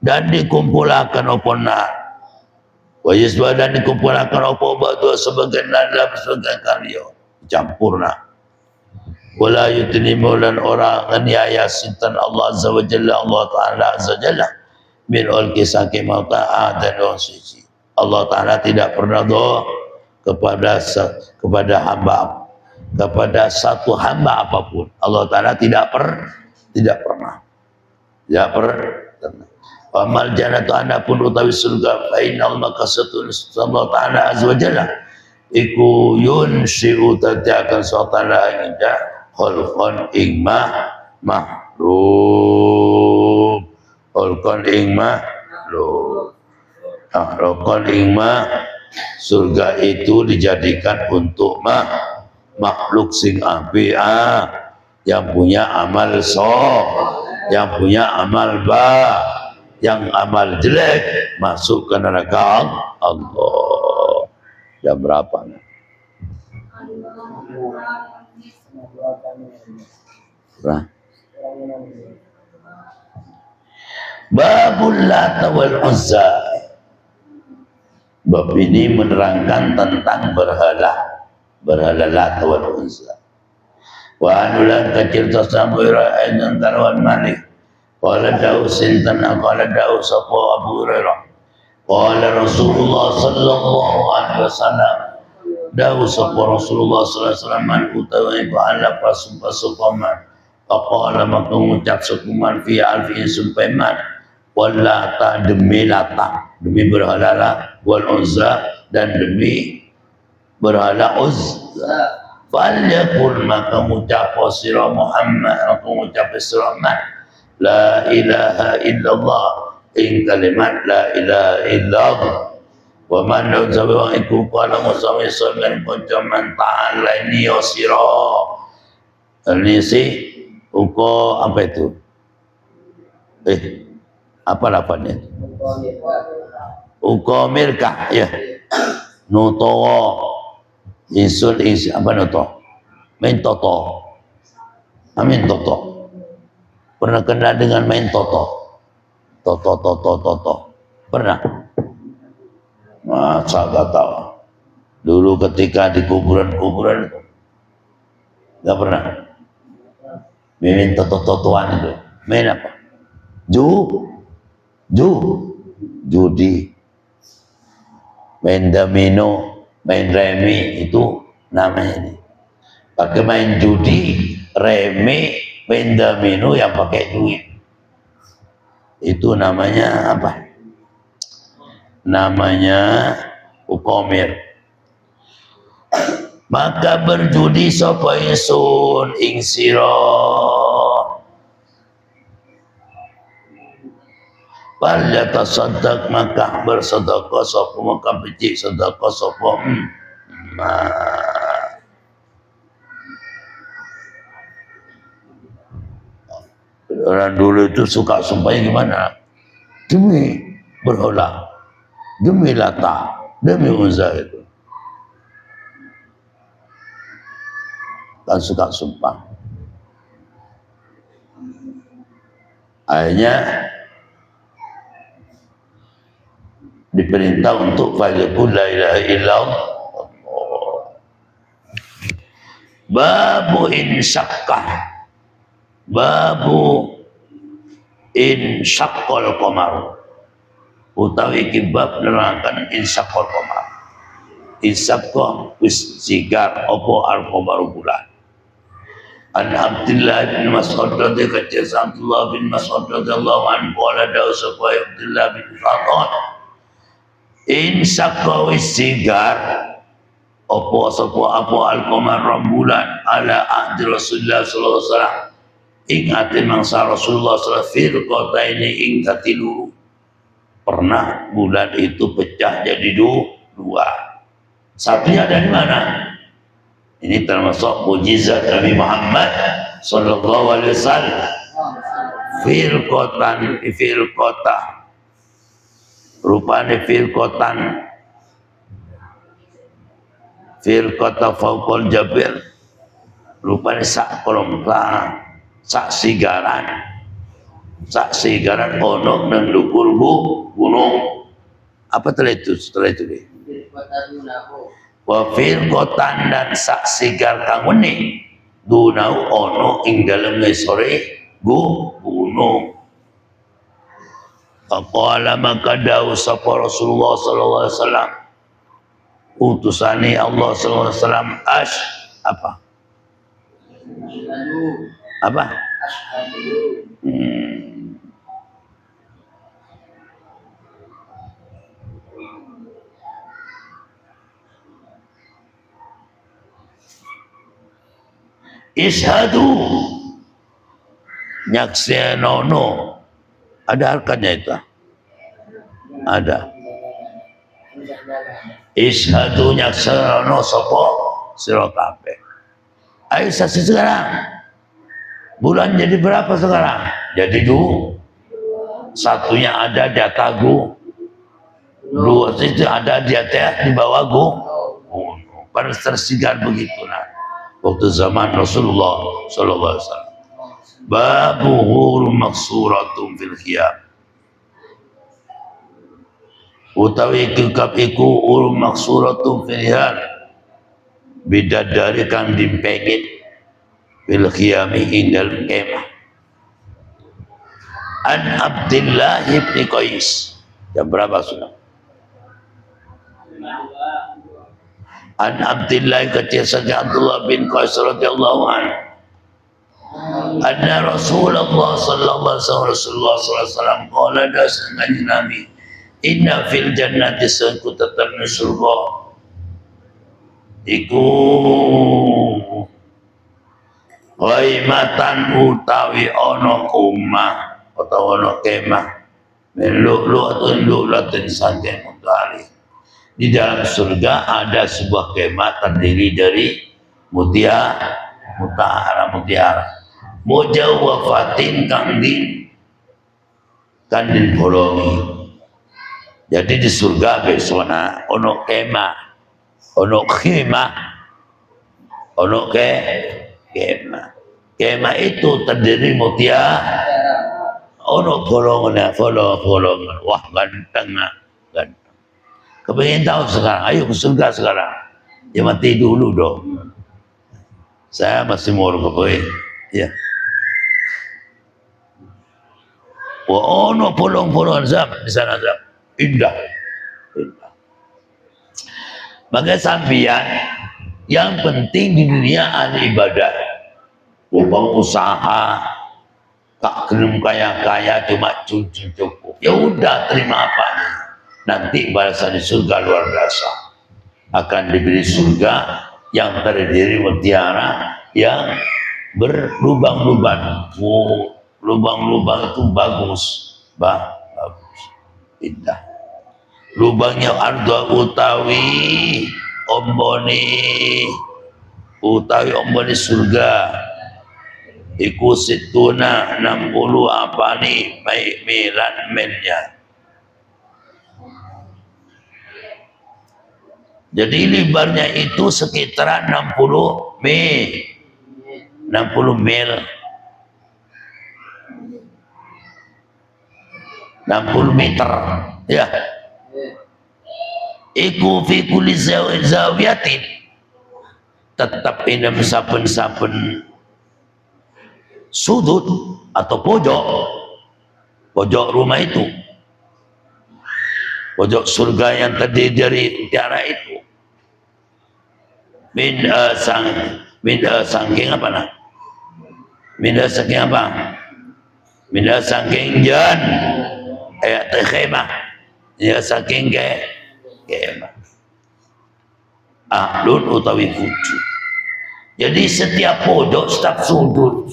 Speaker 1: dan dikumpulkan oponar wa yuzwa dan dikumpulkan oponar sebagian dalam sebagian karya campurna wala yutnimu lan orang nganiaya sinten Allah azza wa jalla Allah taala azza jalla min kisah kemautaan dan orang suci. Allah taala tidak pernah doa kepada satu hamba apapun. Allah taala tidak pernah. Amal jannatu adapun utawi surga fa innal maka satulus Allah taala azza wa jalla iku yunshi'u tatakan satala inda khalqan ing makhluk khalqan ing makhluk khalqan ing surga itu dijadikan untuk makhluk sing apik yang punya amal yang punya amal yang amal jelek masuk ke neraka Allah. Jam berapa? Nah. Babul Lat wal Uzza. Bab ini menerangkan tentang berhala Lat wal Uzza. Wa anulan kecil tasamuira aidan tarwan Malik. Qala Daus sintan qala Daus sapa Abu Hurairah. Qala Rasulullah sallallahu alaihi wasallam. Daus sapa Rasulullah sallallahu alaihi wasallam man utawi ala pasumpaman. Faqala maka ngucap sukuman fi alfi sumpaiman. Wallata demi lata demi berhala wal uzza dan demi berhala uzza. Falyakul maka ngucap sira Muhammad maka ngucap sira Muhammad la ilaha illallah ing kalimat la ilaha illallah wa man zawa iku qala musawi sallan pancaman ta'ala ini sira ini si uko apa itu apa lapannya uko mirkah ya nutowo insul isi apa nuto main toto amin toto pernah kenal dengan main toto pernah masa gak tahu dulu ketika di kuburan gak pernah main toto-totoan itu main apa judi main domino main remi itu namanya ini pakai main judi remi main domino yang pakai duit itu namanya apa? Namanya ukomir. Maka berjudi sapa ingsun ing sira wal yatasaddaq maka bersedekah sapa maka becik sedekah sapa orang dulu itu suka sumpahnya gimana? Demi berhala, demi Lata, demi Uzza itu. Kan suka sumpah. Akhirnya diperintah untuk faqul la ilaha illallah. Babu insyaqqah, babu insyaqqal qamar, utawi kibab nerangkan insyaqqal qamar. Insyaqqah wis sigar opo al qamar bulan. An Abdullah bin Mas'ud radhiyallahu anhu, Abdullah bin Mas'ud radhiyallahu anhu qala dawu sapa Abdullah bin Mas'ud, insyaqqah wis sigar opo al-qamar rembulan ala ahdi Rasulullah sallallahu alaihi wasallam ing ate mangsa Rasulullah sallallahu alaihi wasallam kota ini ing katilu. Pernah bulan itu pecah jadi dua. Satunya dari mana? Ini termasuk mukjizat Nabi Muhammad sallallahu alaihi wasallam. Firqata rupane firqata fauqal jabal, rupane sak kelompok sak sigaran ono nang dhuwur gunung. Apa setelah itu deh? Wa firqatan dan sak sigar kang wening dunau ono ing dalem sore gunung. Faqala maka dawu sapa Rasulullah sallallahu alaihi wasallam, utusane Allah sallallahu alaihi wasallam, apa? Ishadu nyaksenono, ada harkanya itu? Ada. Ishadu nyaksenono sopo sira kabeh. Ayo saksi sekarang. Bulan jadi berapa sekarang? Jadi satunya ada di atagu, dua itu ada di atas di bawah gunung. Pada tersigar begitu nah. Waktu zaman Rasulullah sallallahu alaihi wasallam. Babu hurum maksuratun fil khiyam. Utawi kekap iku hurum maksuratun fil khiyam. Bidadari kang dimpegit fil khiyami ing dalem kemah. An Abdullah bin Qais. Jam berapa sudah? An Abdullah kecil Abdullah bin Qais radhiyallahu anhu. Anna Rasulullah sallallahu alaihi wasallam qala dasana Nabi, inna fil jannati sangku tetap di surga iku ghaimatan utawi ono omah utawa ono kemah min lu'lu'atin santen mutali. Di dalam surga ada sebuah kemah terdiri dari mutiara. Mujawafatin kandin bolongi. Jadi di surga besona ono kemah, ono khimah, ono kemah. Kemah itu terdiri mutiara. Ono bolongan. Wah ganteng. Kepengen tahu sekarang, ayo ke surga sekarang. Ya mati dulu dong. Saya masih mau kepengen. Ya. Wah, ono polong-polongan zam di sana zam. Indah. Maka sampian yang penting di dunia ada ibadah. Bukan usaha. Tak kenum kaya-kaya cuma cukup. Ya udah terima apanya. Nanti balasan di surga luar biasa. Akan diberi surga yang terdiri mutiara yang berlubang-lubang. Lubang-lubang itu bagus. Indah. Lubangnya ardo utawi omboni surga. Iku situna 60 apa nih milan mennya. Jadi lebarnya itu sekitar 60 mil. 60 meter ya. Iku fi kulli zawiyatin, tetap inem saben-saben sudut atau pojok rumah itu, pojok surga yang terdiri dari tiara itu, saking apa nah? Saking apa? Saking jan khemah. Ya saking khemah. Ahlun utawi kucu. Jadi setiap pojok, setiap sudut,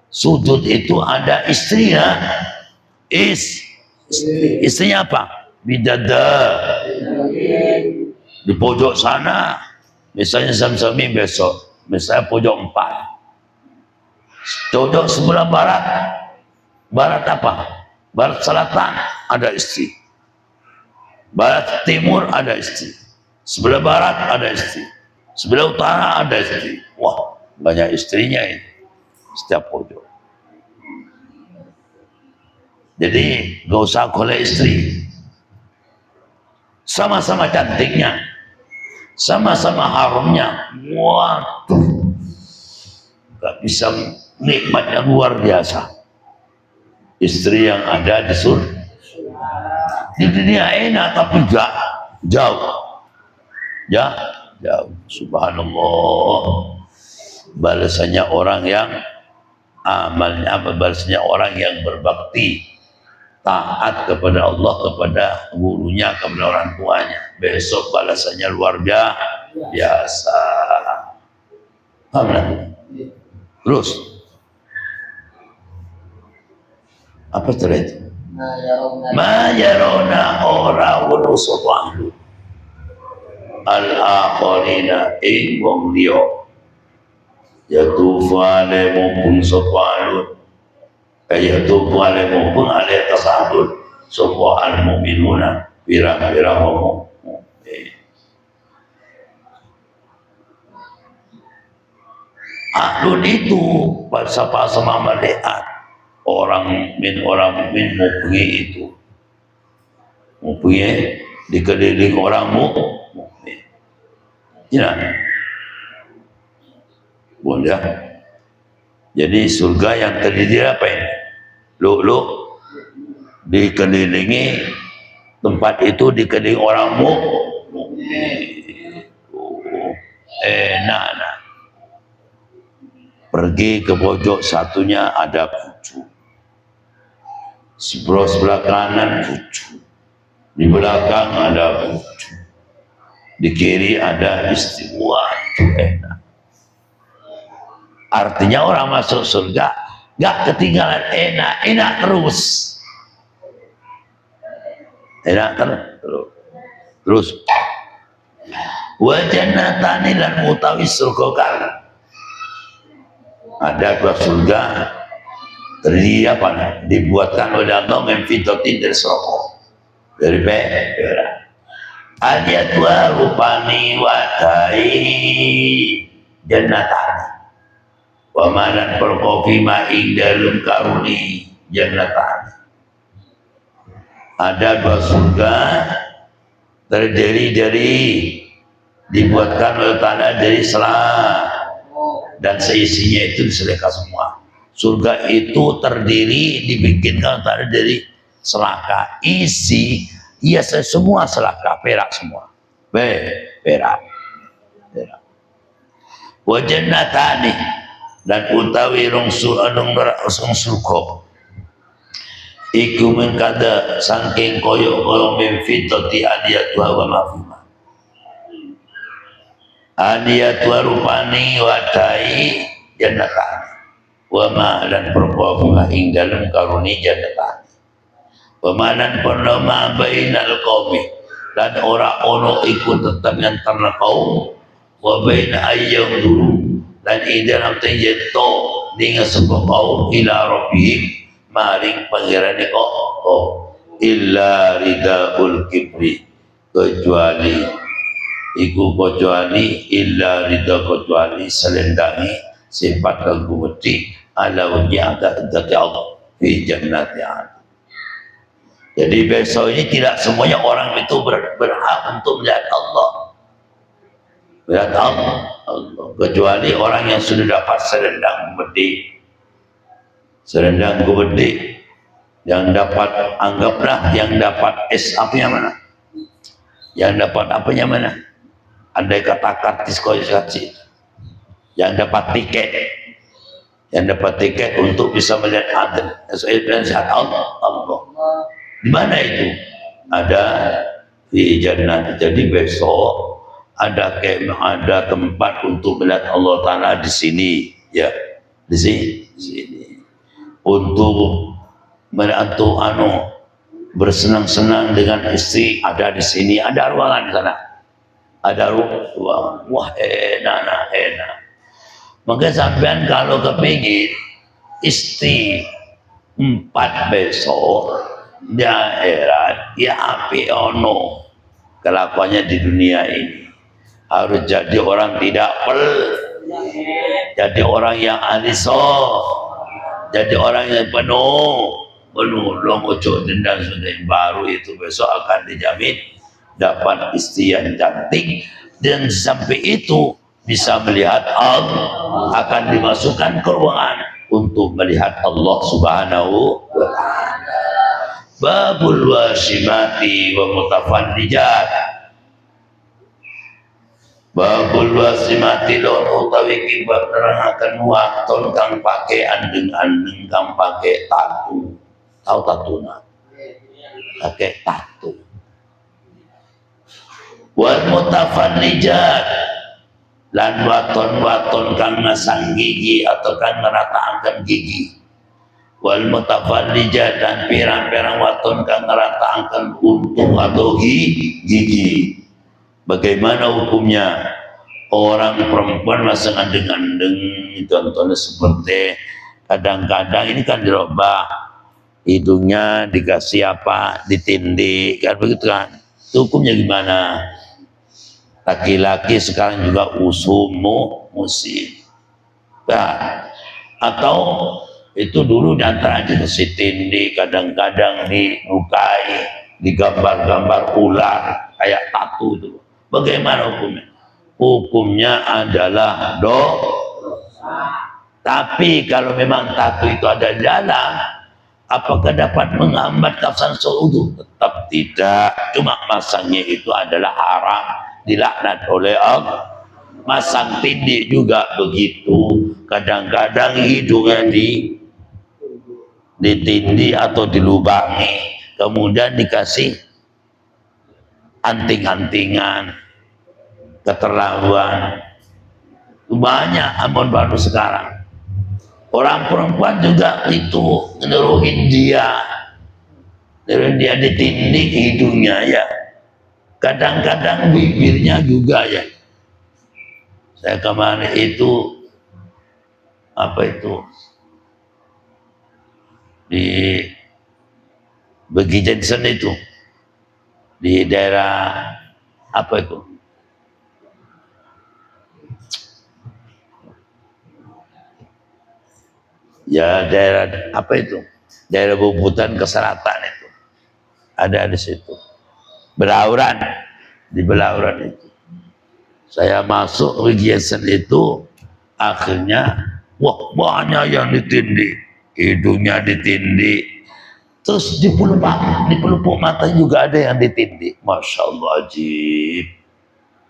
Speaker 1: sudut itu ada istrinya. Istrinya apa? Bidadari. Di pojok sana, misalnya Samsami besok, misalnya pojok 4. Pojok sebelah barat apa? Barat selatan ada istri. Barat timur ada istri. Sebelah barat ada istri. Sebelah utara ada istri. Wah, banyak istrinya ini. Setiap pojok. Jadi gak usah golek istri. Sama-sama cantiknya, sama-sama harumnya. Waduh, gak bisa, nikmatnya luar biasa. Istri yang ada di surga. Di dunia enak tapi jauh. Jauh. Subhanallah. Balasannya orang yang amalnya apa? Balasannya orang yang berbakti, taat kepada Allah, kepada gurunya, kepada orang tuanya. Besok balasannya luar biasa. Paham tak? Terus apa setelah itu? Ma yarona ora wulusuwahlu al-akharina ing wong liya yatufu alaihim sopalun yatufu alaihim alaih tasadul sopa al-mu'minuna pirang-pirang ngomong. Ahlun itu sama melihat orang mukmin itu, mukmin dikelilingi orang mukmin. Ya, boleh. Jadi surga yang terdiri apa ini? Lu dikelilingi, tempat itu dikelilingi orang mukmin. Enak. Pergi ke pojok satunya ada kucu. Sebelah kanan kucu. Di belakang ada kucu. Di kiri ada istiwa. Enak. Artinya orang masuk surga gak ketinggalan enak terus. Enak terus. Wa jannatani lan mutawi surga kala. Ada dua surga terdiri apa? Dibuatkan oleh Allah memfitotin dari serokok, dari perak. Ada dua rupani wadai jannatan. Wamanan perkofi ma'ing dalum karuni jannatan. Ada dua surga terdiri dari dibuatkan oleh tanah dari selah dan seisinya itu diseleka semua. Surga itu terdiri dibikinkan dari selaka, isi semua selaka, perak semua. Perak. Wa jannatani dan utawi rong surga iku mengkada saking koyo memfitoti adiyatu wa mafima. Adiyatu rupani wadai jannatan wa ma dan perbuah ing dalem karuni jannatan wa ma dan pernama bainal qaumi dan ora ono iku tetap antara kaum wa baina ayyam dulu dan idalam tenjeto dengan sebuah kaum ila rabbihim maring pangirane kok illa ridaul kibri kecuali illa ridha kecuali selendangi sifat kegumeti ala wajah dati Allah fi jannati adn. Jadi besok ini tidak semuanya orang itu berhak untuk melihat Allah. Melihat Allah. Kecuali orang yang sudah dapat serendang gede. Serendang gede. Yang dapat, anggaplah yang dapat apanya mana? Yang dapat apanya mana? Andai kata kartis komunikasi. Yang dapat tiket. Yang dapat tiket untuk bisa melihat Allah. Di mana itu? Ada di jannah. Jadi besok ada tempat untuk melihat Allah Taala di sini, ya, di sini. Untuk bersenang-senang dengan istri ada di sini, ada ruangan di sana. Ada ruang. Wah, enak. Maka sampean kalau kepingin istri 4 besok di akhirat, ya api ono kelakuannya di dunia ini. Harus jadi orang tidak jadi orang yang aliso, jadi orang yang penuh longoco dendam sudah baru itu besok akan dijamin dapat istri yang cantik, dan sampai itu bisa melihat Allah, akan dimasukkan ke ruangan untuk melihat Allah Subhanahu wa Ta'ala. Babul wasimati wa mutafannijat. Babul wasimati lo utawi kibab nerangaken wakton kang pake andeng-andeng kang pake tatu. Tahu tatuna? Pakai tatu. Wal mutafannijat, lan waton-waton kang masang gigi atau kang ngerataaken gigi. Wal mutafannijat, dan pirang-pirang waton kang ngerataaken untung atau gigi. Bagaimana hukumnya? Orang perempuan masang andeng-andeng, contohnya seperti kadang-kadang ini kan dirubah hidungnya, dikasih apa, ditindik, kan begitu kan? Hukumnya gimana? Laki-laki sekarang juga musim. Nah, atau itu dulu diantara aja ditindik, kadang-kadang dilukai, digambar-gambar ular kayak tatu itu. Bagaimana hukumnya? Hukumnya adalah dosa. Tapi kalau memang tatu itu ada di dalam, apakah dapat menghambat pelaksanaan wudu? Tetap tidak. Cuma masangnya itu adalah haram, dilaknat oleh Allah. Masang tindik juga begitu. Kadang-kadang hidungnya ditindih atau dilubangi, kemudian dikasih anting-antingan, keterlaluan. Banyak amun baru sekarang. Orang perempuan juga itu niruin dia ditindik hidungnya, ya. Kadang-kadang bibirnya juga, ya. Saya kemarin itu di Begi Jensen itu di daerah ya, daerah daerah Bubutan ke selatan itu ada di situ di Belauran itu. Saya masuk Regiesen itu, akhirnya wah, banyak yang ditindih, hidungnya ditindih, terus di pelupuk mata juga ada yang ditindih. Masya Allah, ajib.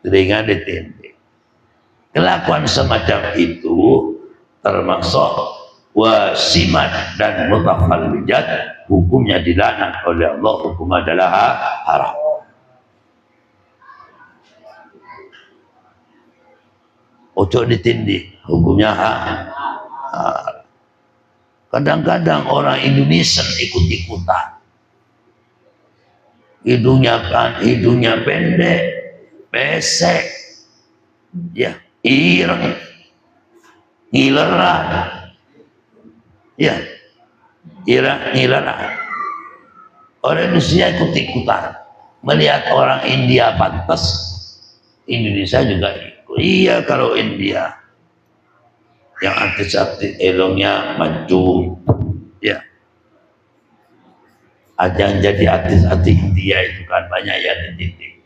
Speaker 1: Telinga ditindih. Kelakuan semacam itu termasuk wasimat dan mutafallijat, hukumnya dilaknat oleh Allah, hukum adalah haram. Ojo ditindih, hukumnya haram. Kadang-kadang orang Indonesia ikut-ikutan. Hidungnya pendek, pesek, ya, ireng, ngileran, ya, ngileran. Orang Indonesia ikut-ikutan. Melihat orang India pantas, Indonesia juga ikut. Iya, kalau India yang artis-artis elongnya maju, ya, Ada yang jadi artis-artis India itu kan banyak yang ditindik.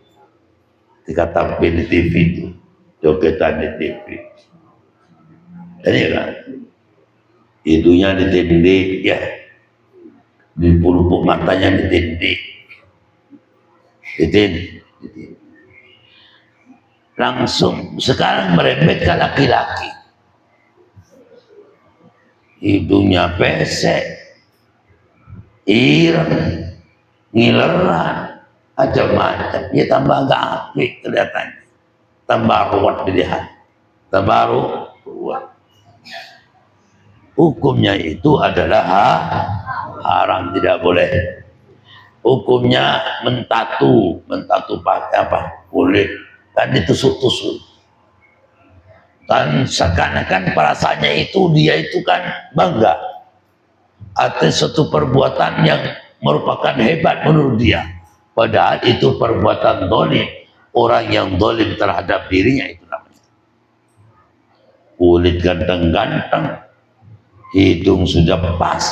Speaker 1: Ketika tampil di TV itu, jogetan di TV. Ini kan, hidungnya ditindik, ya, di pupuk matanya ditindik, langsung sekarang merembet ke laki-laki, hidungnya pesek, ireng, ngileran, macam-macam, ya tambah gak apik kelihatannya, tambah ruwet dilihat, tambah ruwet. Hukumnya itu adalah haram, tidak boleh. Hukumnya mentatu pakai apa? Kulit, kan ditusuk-tusuk. Dan seakan-akan perasaannya itu dia itu kan bangga atas suatu perbuatan yang merupakan hebat menurut dia. Padahal itu perbuatan dolim. Orang yang dolim terhadap dirinya itu namanya. Kulit ganteng-ganteng, hidung sudah pas,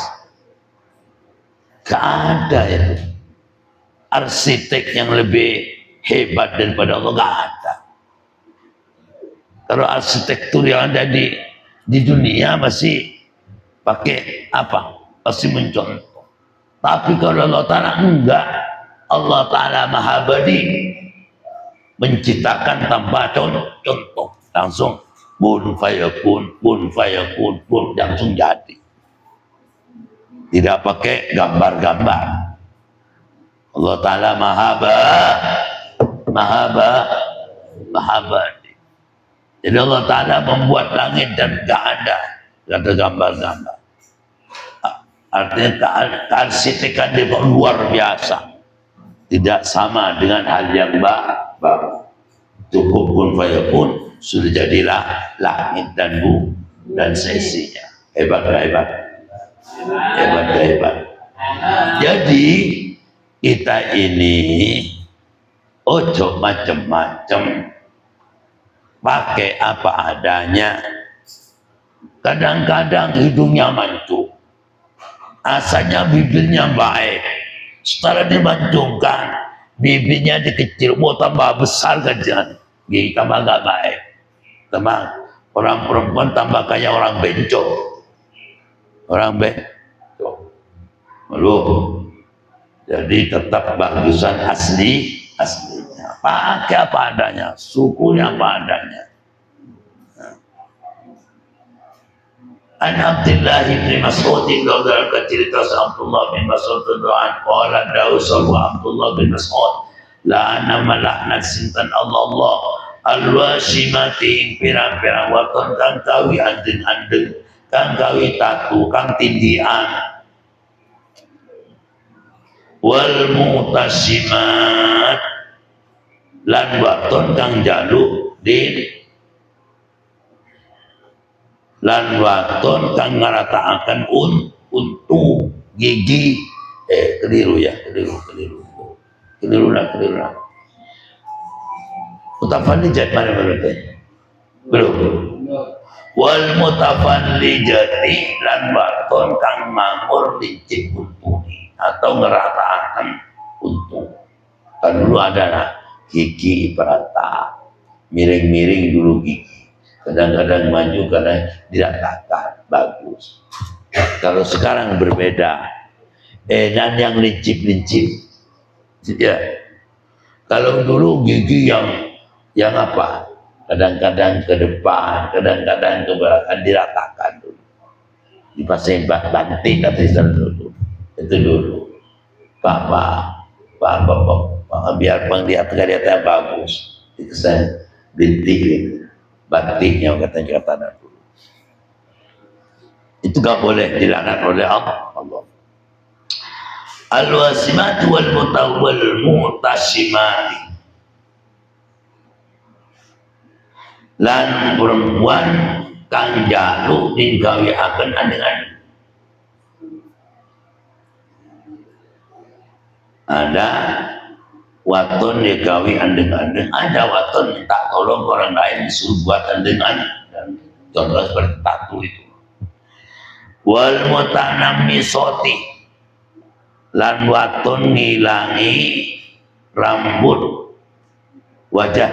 Speaker 1: gak ada itu arsitek yang lebih hebat daripada Allah, gak ada. Kalau arsitektur yang ada di dunia masih pakai apa? Masih mencontoh. Tapi kalau Allah Ta'ala enggak, Allah Ta'ala Maha Badi, menciptakan tanpa contoh, langsung bun fayakun, langsung jadi. Tidak pakai gambar-gambar. Allah Ta'ala Maha Badi. Jadi Allah Ta'ala membuat langit dan gak ada gambar-gambar. Artinya kearsitekan dia luar biasa. Tidak sama dengan hal yang baru. Cukup pun fayakun, sudah jadilah langit dan bumi dan seisinya. Hebat. Jadi kita ini ojo macam-macam, pakai apa adanya. Kadang-kadang hidungnya mancung, asalnya bibirnya baik, setelah dimancungkan bibirnya dikecil, mau tambah besar kan, gigi tambah gak baik. Tambah orang perempuan tambah kayak orang bencong, Lalu jadi tetap bagusan aslinya, pakai apa adanya, sukunya apa adanya. An Abdullah bin Mas'ud radhiyallahu cerita Abdullah bin Mas'ud radhiyallahu qala da'usahu Abdullah bin Mas'ud la nama laknat sintan Allah alwasimati pirang-pirang waton kang kawi andeng-andeng, kang kawi tatu, kang tindian, wal mutasimat lan waton kang jaluk din, lan waton kang ngarataaken untu gigi. Keliru lah. Mutafallijat mana berarti? Belum. Wal mutafallijati lan waton kang mamur licik untuni atau ngerataaken untu. Kan dulu ada gigi perata, miring-miring dulu gigi. Kadang-kadang maju, kadang diratakan, bagus. Kalau sekarang berbeda, dan yang lincip-lincip, ya. Kalau dulu gigi yang apa? Kadang-kadang ke depan, kadang-kadang ke belakang, diratakan dulu. Dipasang banting kata dulu. Itu dulu. Bapak, biar penglihatan bagus. Dikesan bintik. Batiknya kata dulu. Itu gak boleh, dilaknat oleh Allah. Al-wasimatu wal mutasimati, lan perempuan kang jaluk digawe akan andeng-andeng. Ada waton digawe andeng-andeng, ada waton minta tolong orang lain disuruh buat andeng-andeng. Contoh seperti tatu itu. Wal mutanammisati,
Speaker 2: lan waton ngilangi rambut wajah.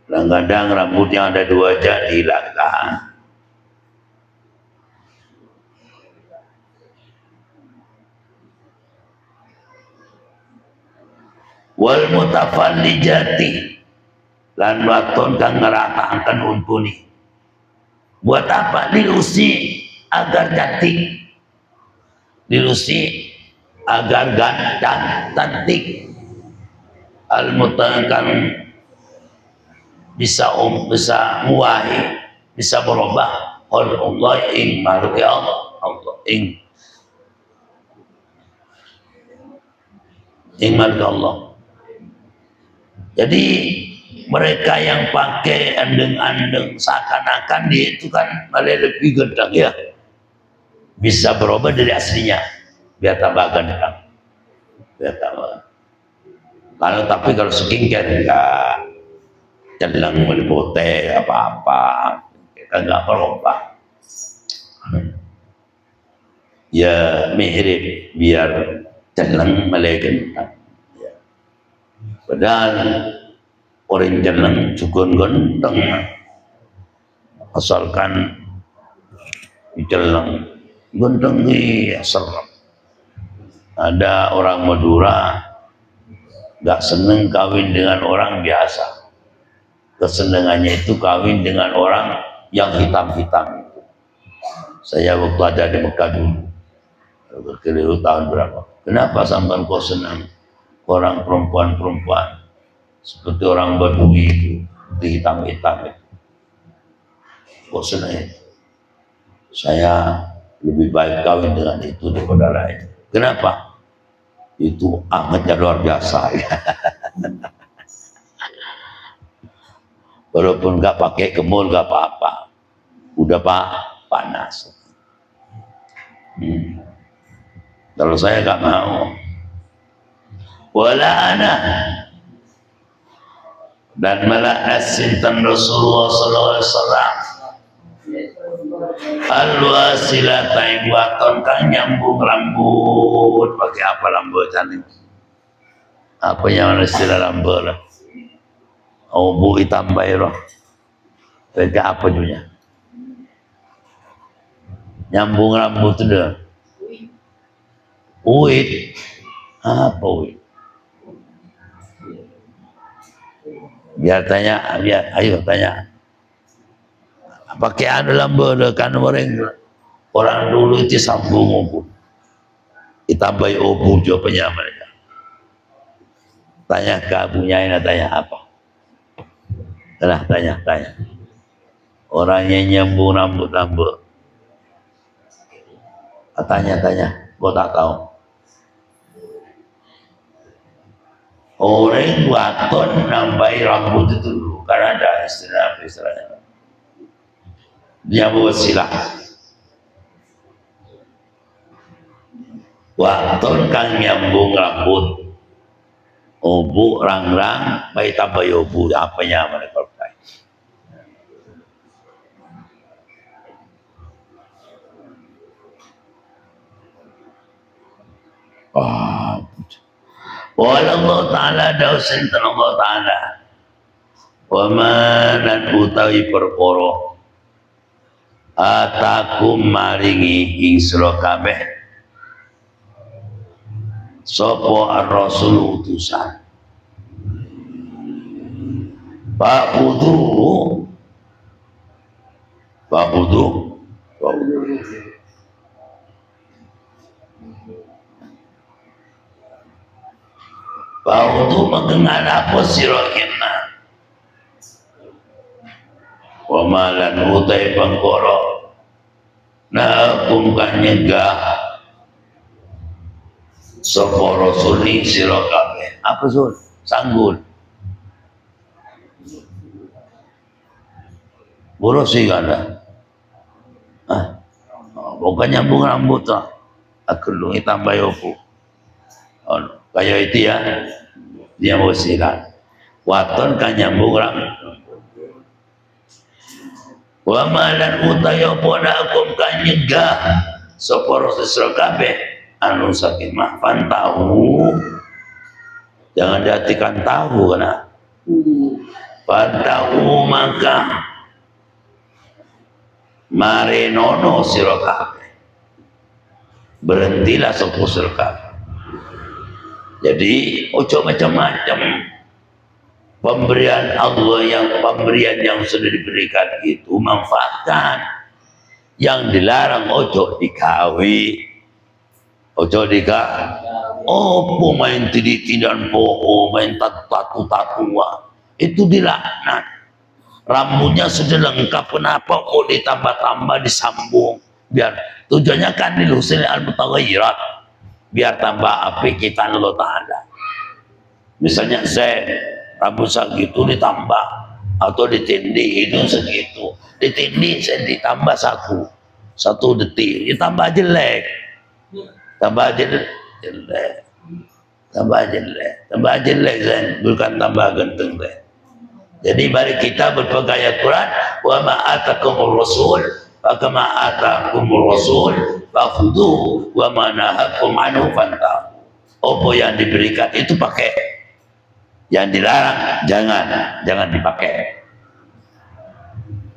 Speaker 2: Kadang-kadang rambut yang ada di wajah dihilangkan. Wal mutafallijati lan waton kang ngeratakan untuni. Buat apa? Dilusi agar cantik, dilusi agar ganteng, cantik. Al mutakan bisa muahi, bisa berubah oleh Allah ing makhluk Allah ing makhluk Allah. Jadi mereka yang pakai andeng-andeng seakan-akan dia itu kan malah lebih gendang ya, bisa berubah dari aslinya biar tambah gendang, biar tambah. Tapi kalau skincare enggak, celang meliputi apa-apa, kita enggak berubah. Ya mirip biar celang melegentang. Padahal orang jeneng juga ganteng, asalkan dicelang ganteng nih serem. Ada orang Madura gak seneng kawin dengan orang biasa, kesenangannya itu kawin dengan orang yang hitam-hitam. Saya waktu ada di Mekah dulu tahun berapa, kenapa sampai kau senang orang perempuan seperti orang Badui itu, hitam-hitam itu? Kok senang itu? Saya lebih baik kawin dengan itu daripada lain. Kenapa? Itu angetnya luar biasa. Walaupun nggak pakai kemul nggak apa-apa, udah panas. Kalau saya nggak mau. Wala ana dan melaknat sinten Rasulullah sallallahu alaihi wasallam al-wasilata ing waton kang nyambung rambut. Pakai apa rambutan ini? Apa yang istilah rambut lah? Bu hitam bayro. Pakai apa juga? Nyambung rambut itu. Uit. Apa uit? Biar tanya, ayo tanya. Pakai anu lambe kan orang dulu itu sambung obu. Ditambahi obu jawabannya mereka. Tanya ke abunya ini, tanya apa? Tanya. Orangnya nyambung rambut. Tanya, gua tak tahu. Orang waton nambahi rambut itu dulu, karena ada istilahnya. Dia wasilah. Waton kang nyambung rambut. Obu rang-rang, bayi tambah obu, apanya mereka pakai. Allah Ta'ala dausin Allah Ta'ala wa man utawi perkara atakum maringi ing sira kabeh sapa ar-rasul utusan Fa'udhu mengenal apa sirokina wa malan utai pangkoro na kumkan nyegah sapa rasuli sira kabeh. Apa sul? Sanggul. Boros sih ada. Bukan nyambung rambut lah. Aku lungi tambah yopu. Kayak itu ya. Dia mau silat. Waton kan nyambung rambut. Wa malan utayo poda akum kan nyegah sapa rasul sira kabeh anu saking mah tahu, jangan diartikan tahu karena tahu maka mare nono sira kabeh, berhentilah sapa sira kabeh. Jadi ojo macam-macam pemberian Allah, yang sudah diberikan itu manfaatkan. Yang dilarang ojo dikawi, ojo opo main tidak bohong, main tatu-tatua itu dilaknat. Rambutnya sudah lengkap, kenapa kok ditambah-tambah disambung? Biar tujuannya kan dilusil al-mutaghayyirat, biar tambah api kita Allah Ta'ala. Misalnya saya rambut segitu ditambah atau ditindih hidung segitu, ditindih saya ditambah satu detik, ditambah jelek, tambah jelek saya, bukan tambah ganteng saya. Jadi mari kita berpegang ayat Quran, wa ma atakumur rasul fakama atakumur rasul fakhudhu wa ma nahakum anhu fantahu. Apa yang diberikan itu pakai, yang dilarang jangan dipakai.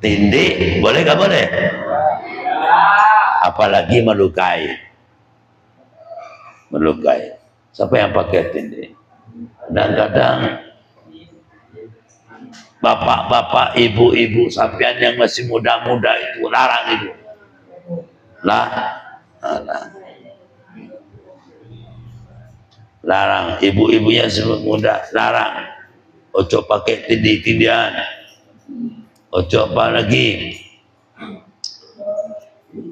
Speaker 2: Tindih boleh gak boleh? Apalagi melukai. Siapa yang pakai tindih? Kadang-kadang bapak-bapak, ibu-ibu sampean yang masih muda-muda itu larang itu. Larang ibu-ibunya semua muda, larang. Ojo pakai tindih-tindihan. Ojo apa lagi?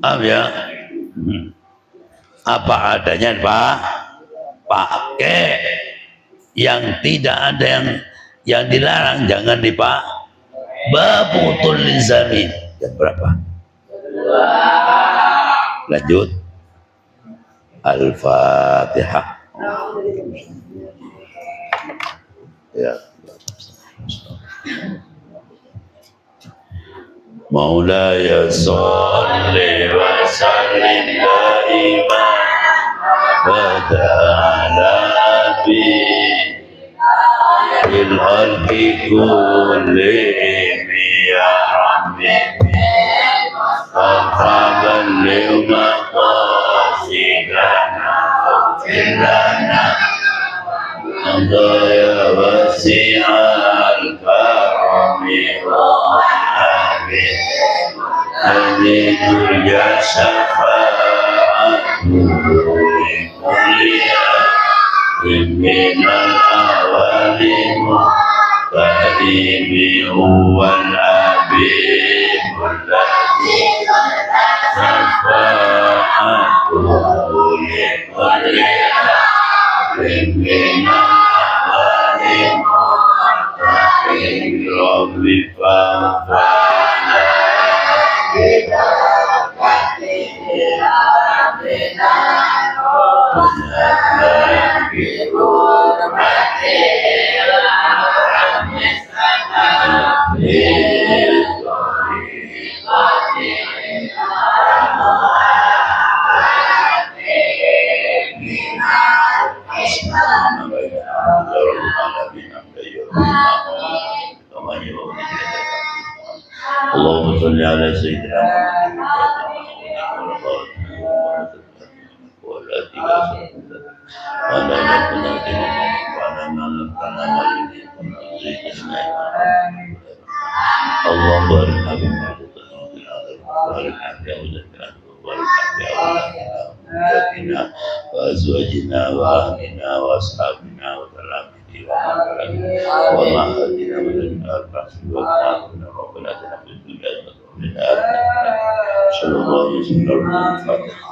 Speaker 2: Ya? Apa adanya Pak? Pakai. Yang tidak ada yang dilarang jangan dipakai. Babutul lizamin. Yang berapa? Lanjut. Al-Fatihah. Ya. Maulaya salli wa sallim daiman ala nabi bil khalqi kullihim ya rabbi faballigh maqasidana waghfirlana anta ya wasi'al karami wa Amin ya syafa'atu likulliya minal awalimu Kadimi huwal abibul ladhi syafa'atu likulliya minal awalimu Kadimi rabbi fa'fa'na Allahumma salli ala sayyidina وأزواجنا وأهلنا وأصحابنا وتلاميذنا وما هدينا من النار وقنا ربنا آتنا في الدنيا حسنة وفي الآخرة حسنة. صلى الله عليه وسلم. الفاتحة.